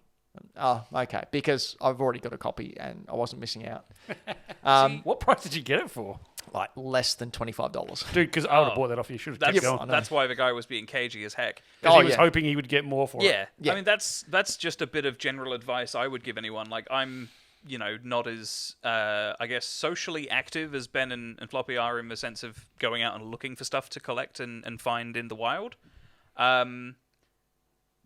Oh, okay. Because I've already got a copy and I wasn't missing out. What price did you get it for? Like less than $25. Dude, because I would have bought that off you. Should have kept going. That's why the guy was being cagey as heck. Because he was hoping he would get more for it. Yeah. I mean, that's just a bit of general advice I would give anyone. Like, I'm, not as, I guess, socially active as Ben and Floppy are in the sense of going out and looking for stuff to collect and find in the wild.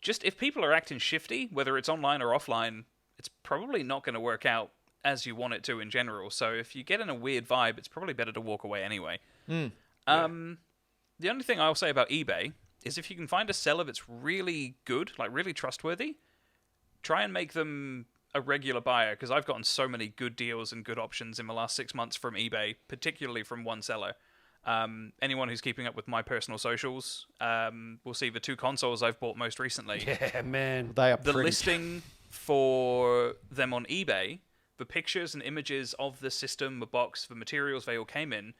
Just if people are acting shifty, whether it's online or offline, it's probably not going to work out as you want it to in general. So if you get in a weird vibe, it's probably better to walk away anyway. The only thing I'll say about eBay is if you can find a seller that's really good, like really trustworthy, try and make them a regular buyer, because I've gotten so many good deals and good options in the last 6 months from eBay, particularly from one seller. Anyone who's keeping up with my personal socials will see the 2 consoles I've bought most recently. Yeah, man. They are The pretty. listing for them on eBay, the pictures and images of the system, the box, the materials they all came in,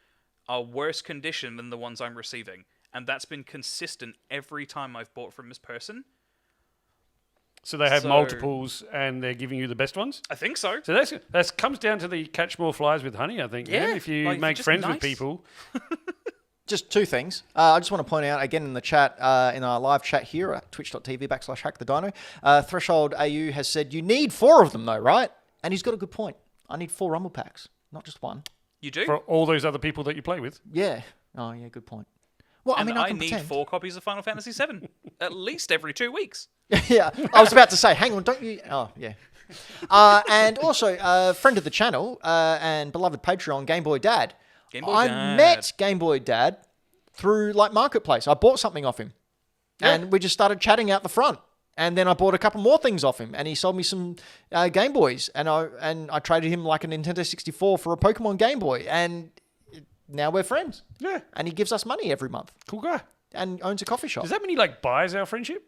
are worse condition than the ones I'm receiving. And that's been consistent every time I've bought from this person. So they have multiples and they're giving you the best ones? I think so. So that comes down to the catch more flies with honey, I think. Yeah. Man. If you Like, make just friends nice. with people. Just 2 things. I just want to point out again in the chat, in our live chat here at twitch.tv/Hack The Dino, Threshold AU has said, you need 4 of them though, right? And he's got a good point. I need 4 Rumble packs, not just 1. You do? For all those other people that you play with. Yeah. Oh, yeah, good point. Well, And I I can need pretend. 4 copies of Final Fantasy VII at least every 2 weeks. Yeah, I was about to say, hang on, don't you? Oh, yeah. And also, friend of the channel and beloved Patreon, Game Boy Dad. I met Game Boy Dad through like Marketplace. I bought something off him, and we just started chatting out the front. And then I bought a couple more things off him, and he sold me some Game Boys, and I traded him like a Nintendo 64 for a Pokemon Game Boy, and now we're friends. Yeah. And he gives us money every month, Cool guy. and owns a coffee shop. Does that mean he like buys our friendship?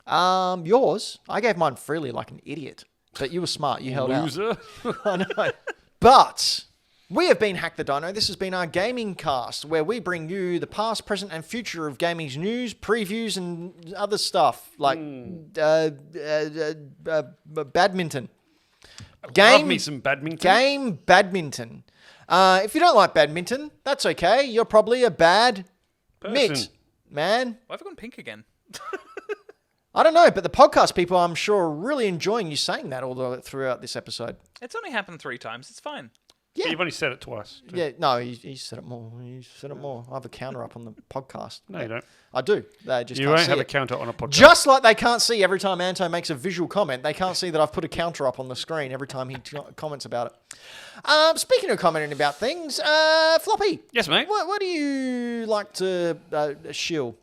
Yours, I gave mine freely like an idiot, but you were smart. You held out. Loser. I know. But we have been Hack the Dino. This has been our gaming cast, where we bring you the past, present, and future of gaming's news, previews, and other stuff like badminton. Love me some badminton. Game badminton. If you don't like badminton, that's okay. You're probably a bad mitt, Person. Why man. have I gone pink again? I don't know, but the podcast people, I'm sure, are really enjoying you saying that all throughout this episode. It's only happened 3 times. It's fine. But you've only said it twice. too. Yeah, no, he said it more. He said it more. I have a counter up on the podcast. No, you don't. I do. They just You can't won't see have a it. counter on a podcast. Just like they can't see every time Anto makes a visual comment, they can't see that I've put a counter up on the screen every time he comments about it. Speaking of commenting about things, Floppy. Yes, mate. What do you like to shill?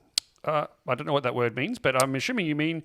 I don't know what that word means, but I'm assuming you mean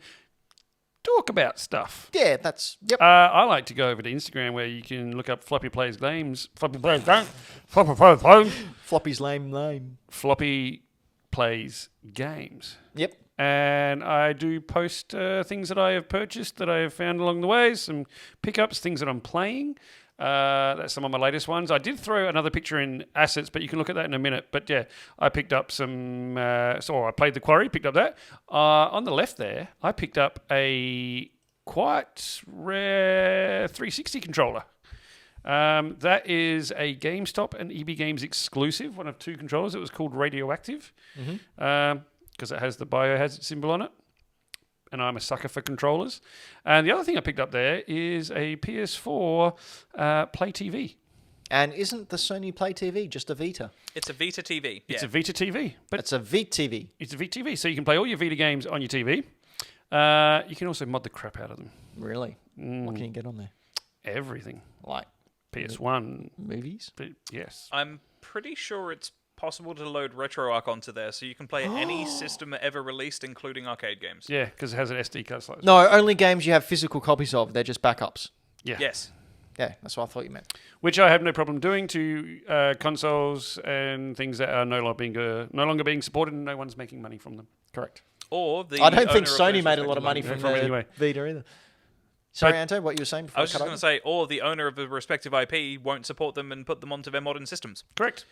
talk about stuff. Yeah, that's... Yep. I like to go over to Instagram where you can look up Floppy Plays Games. Floppy Plays Games. Floppy Plays Games. Floppy's lame. Floppy Plays Games. Yep. And I do post things that I have purchased that I have found along the way, some pickups, things that I'm playing. That's some of my latest ones. I did throw another picture in assets, but you can look at that in a minute. But yeah, I picked up some... so I played The Quarry, picked up that. On the left there, I picked up a quite rare 360 controller. That is a GameStop and EB Games exclusive, one of 2 controllers. It was called Radioactive because it has the Biohazard symbol on it. And I'm a sucker for controllers. And the other thing I picked up there is a PS4 Play TV. And isn't the Sony Play TV just a Vita? It's a Vita TV. It's a Vita TV. But it's a VTV. It's a Vita TV. So you can play all your Vita games on your TV. You can also mod the crap out of them. Really? What can you get on there? Everything. Like PS1. Movies? Yes. I'm pretty sure it's possible to load RetroArch onto there, so you can play any system ever released, including arcade games. Yeah, because it has an SD card slot. No, only games you have physical copies of. They're just backups. Yeah. Yes. Yeah, that's what I thought you meant. Which I have no problem doing to consoles and things that are no longer being supported and no one's making money from them. Correct. Or the I don't think owner of Sony those made a lot respective of money IPs. from anyway. Vita either. Sorry, Anto, what you were saying before I was just going to say, or the owner of the respective IP won't support them and put them onto their modern systems. Correct.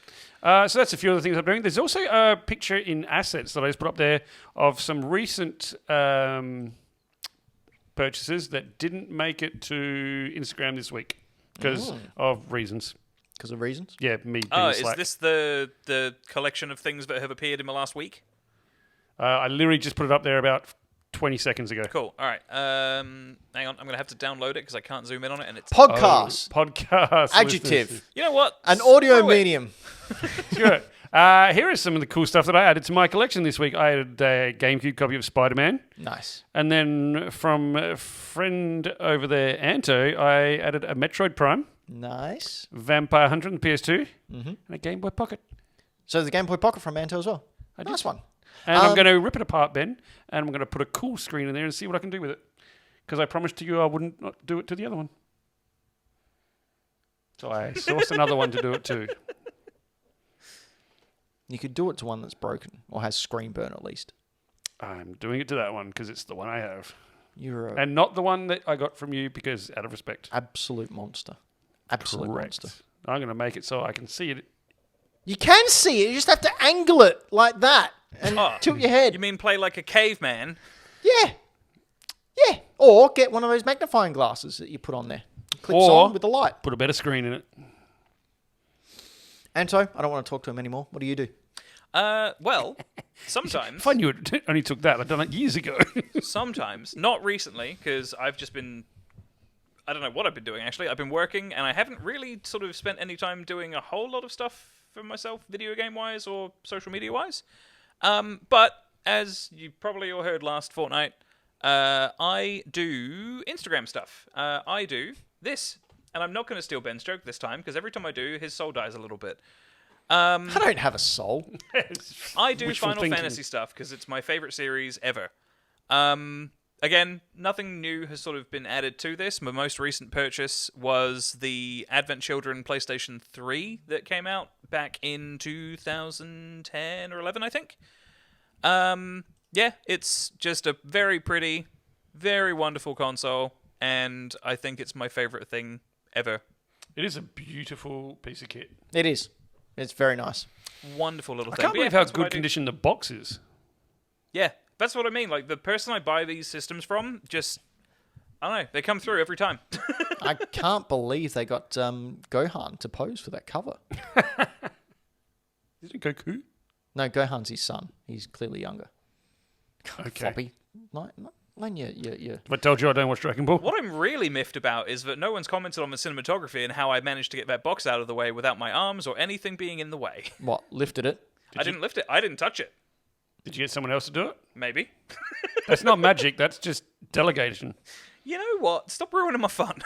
So that's a few of the things I'm doing. There's also a picture in assets that I just put up there of some recent purchases that didn't make it to Instagram this week because of reasons. Because of reasons? Yeah, me being Oh, is slack. this the collection of things that have appeared in the last week? I literally just put it up there about 20 seconds ago. Cool. All right. Hang on. I'm going to have to download it because I can't zoom in on it. And it's Podcast. Podcast. Adjective. listeners. You know what? An audio Screw it. medium. Sure. Here is some of the cool stuff that I added to my collection this week. I added a GameCube copy of Spider-Man. Nice. And then from a friend over there, Anto, I added a Metroid Prime, Nice. Vampire Hunter on the PS2, and a Game Boy Pocket. So the Game Boy Pocket from Manto as well. Nice one. And I'm going to rip it apart, Ben, and I'm going to put a cool screen in there and see what I can do with it. Because I promised to you I wouldn't not do it to the other one. So I sourced another one to do it too. You could do it to one that's broken or has screen burn at least. I'm doing it to that one because it's the one I have. You're a And not the one that I got from you because out of respect. absolute monster. Absolute Correct. monster. I'm going to make it so I can see it. You can see it. You just have to angle it like that and tilt your head. You mean play like a caveman? Yeah. Yeah. Or get one of those magnifying glasses that you put on there. Clips Or- on with the light. Put a better screen in it. Anto, I don't want to talk to him anymore. What do you do? Well, sometimes. If I knew it only took that, I'd done it years ago. Sometimes. Not recently, because I've just been... I don't know what I've been doing, actually. I've been working, and I haven't really sort of spent any time doing a whole lot of stuff for myself, video game-wise or social media-wise. But, as you probably all heard last fortnight, I do Instagram stuff. I do this, and I'm not going to steal Ben's joke this time, because every time I do, his soul dies a little bit. I don't have a soul. I do Wishful Final thinking. Fantasy stuff because it's my favorite series ever. Again, nothing new has sort of been added to this. My most recent purchase was the Advent Children PlayStation 3 that came out back in 2010 or 11, I think. Yeah, it's just a very pretty, very wonderful console, and I think it's my favorite thing ever. It is a beautiful piece of kit. It is. It's very nice. Wonderful little I thing. can't But yeah, believe how that's what I good do. condition the box is. Yeah, that's what I mean. Like, the person I buy these systems from, just, I don't know, they come through every time. I can't believe they got Gohan to pose for that cover. Isn't it Goku? No, Gohan's his son. He's clearly younger. Okay. Floppy. Len, you. If I told you I don't watch Dragon Ball. What I'm really miffed about is that no one's commented on the cinematography and how I managed to get that box out of the way without my arms or anything being in the way. What, lifted it? I didn't lift it. I didn't touch it. Did you get someone else to do it? Maybe. That's not magic. That's just delegation. You know what? Stop ruining my fun.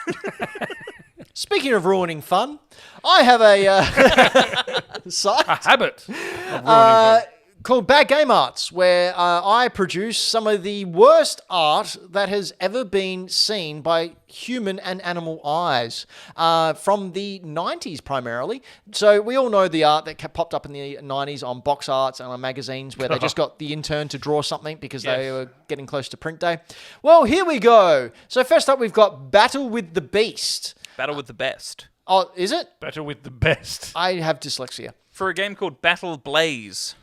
Speaking of ruining fun, I have a site Habit of ruining fun. called Bad Game Arts, where I produce some of the worst art that has ever been seen by human and animal eyes from the 90s primarily. So we all know the art that popped up in the 90s on box arts and on magazines where they just got the intern to draw something because they were getting close to print day. Well, here we go. So first up, we've got Battle with the Beast. Battle with the Best. Oh, is it? Battle with the Best. I have dyslexia. For a game called Battle Blaze.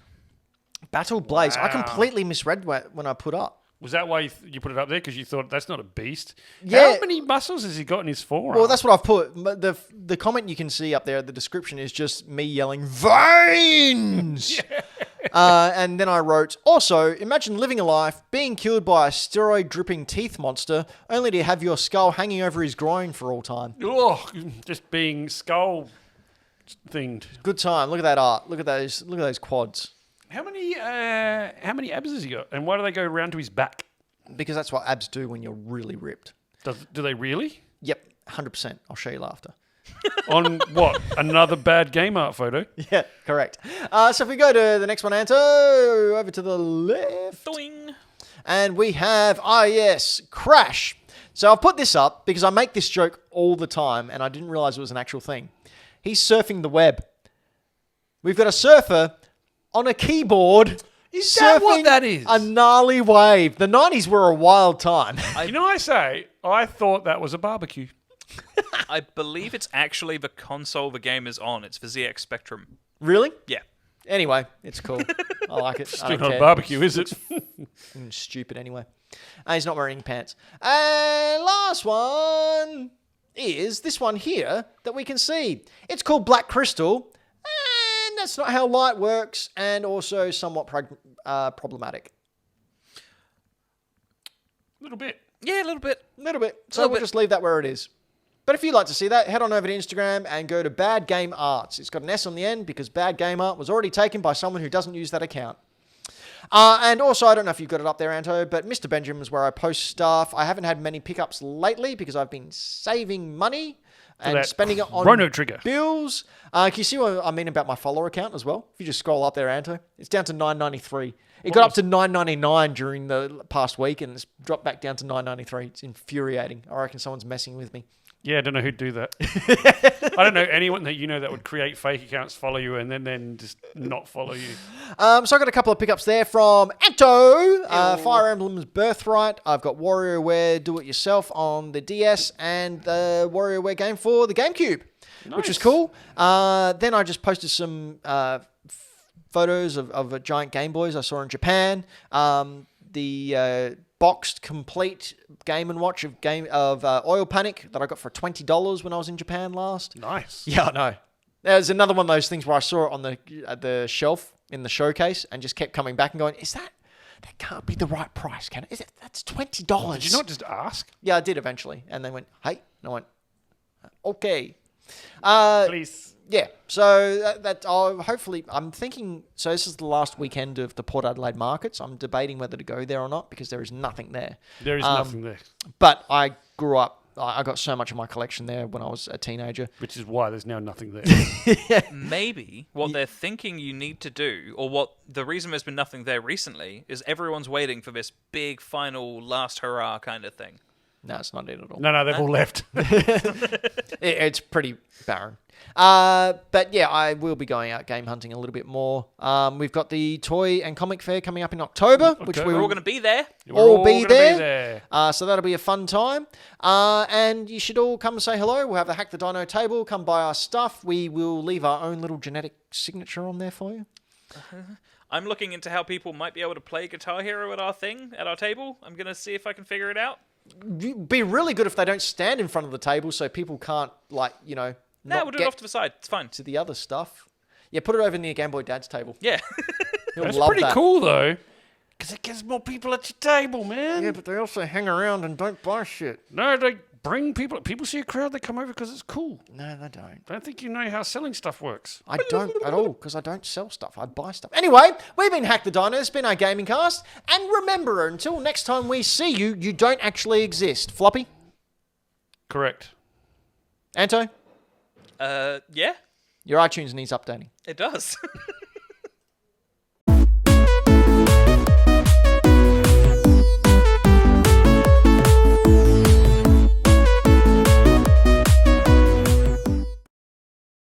Battle Blaze. Wow. I completely misread when I put up. Was that why you put it up there? Because you thought that's not a beast? Yeah. How many muscles has he got in his forearm? Well, that's what I've put. The comment you can see up there, the description is just me yelling, veins! And then I wrote, also, imagine living a life, being killed by a steroid-dripping teeth monster, only to have your skull hanging over his groin for all time. Oh, just being skull themed. Good time. Look at that art. Look at those quads. How many abs has he got? And why do they go around to his back? Because that's what abs do when you're really ripped. Do they really? Yep, 100%. I'll show you after. On what? Another bad game art photo? Yeah, correct. So if we go to the next one, Anto, over to the left. Doing. And we have, yes, Crash. So I'll put this up because I make this joke all the time and I didn't realize it was an actual thing. He's surfing the web. We've got a surfer on a keyboard. Is that what surfing that is? A gnarly wave. The 90s were a wild time. I thought that was a barbecue. I believe it's actually the console the game is on. It's for ZX Spectrum. Really? Yeah. Anyway, it's cool. I like it. I Still don't not a care. barbecue, is it? Stupid anyway. He's not wearing any pants. And last one is this one here that we can see. It's called Black Crystal. And that's not how light works, and also somewhat problematic. A little bit. Yeah, a little bit. So we'll just leave that where it is. But if you'd like to see that, head on over to Instagram and go to Bad Game Arts. It's got an S on the end because Bad Game Art was already taken by someone who doesn't use that account. And also, I don't know if you've got it up there, Anto, but Mr. Benjamin is where I post stuff. I haven't had many pickups lately because I've been saving money and spending it on Chrono Trigger bills. Can you see what I mean about my follower account as well? If you just scroll up there, Anto, it's down to 993. It got up to 999 during the past week, and it's dropped back down to 993. It's infuriating. I reckon someone's messing with me. Yeah, I don't know who'd do that. I don't know anyone that you know that would create fake accounts, follow you, and then just not follow you. So I got a couple of pickups there from Anto, Fire Emblem's Birthright. I've got WarioWare Do-It-Yourself on the DS and the WarioWare game for the GameCube, which was cool. Then I just posted some photos of giant Game Boys I saw in Japan. The boxed complete Game & Watch of Oil Panic that I got for $20 when I was in Japan last. Nice. Yeah, I know. There's another one of those things where I saw it on the shelf in the showcase and just kept coming back and going, that can't be the right price, can it? Is it? That's $20. Did you not just ask? Yeah, I did eventually. And they went, hey. And I went, okay. Please. Yeah, so hopefully, I'm thinking, so this is the last weekend of the Port Adelaide markets. I'm debating whether to go there or not because there is nothing there. There is nothing there. But I grew up, I got so much of my collection there when I was a teenager. Which is why there's now nothing there. Maybe what they're thinking you need to do, or what the reason there's been nothing there recently, is everyone's waiting for this big final last hurrah kind of thing. No, it's not it at all. No, they've all left. It's pretty barren. But yeah, I will be going out game hunting a little bit more. We've got the toy and comic fair coming up in October, which We're all going to be there. all be gonna there. So that'll be a fun time. And you should all come and say hello. We'll have the Hack the Dino table. Come buy our stuff. We will leave our own little genetic signature on there for you. I'm looking into how people might be able to play Guitar Hero at our table. I'm going to see if I can figure it out. It'd be really good if they don't stand in front of the table so people can't, No, we'll do it off to the side. It's fine. To the other stuff. Yeah, put it over near Game Boy Dad's table. Yeah. He'll That's love pretty that. cool, though. Because it gets more people at your table, man. Yeah, but they also hang around and don't buy shit. No, they bring people. People see a crowd, they come over because it's cool. No, they don't. I don't think you know how selling stuff works. I don't at all, because I don't sell stuff. I buy stuff. Anyway, we've been Hack the Dino. It's been our gaming cast. And remember, until next time we see you, you don't actually exist. Floppy? Correct. Anto? Yeah, Your iTunes needs updating. it does.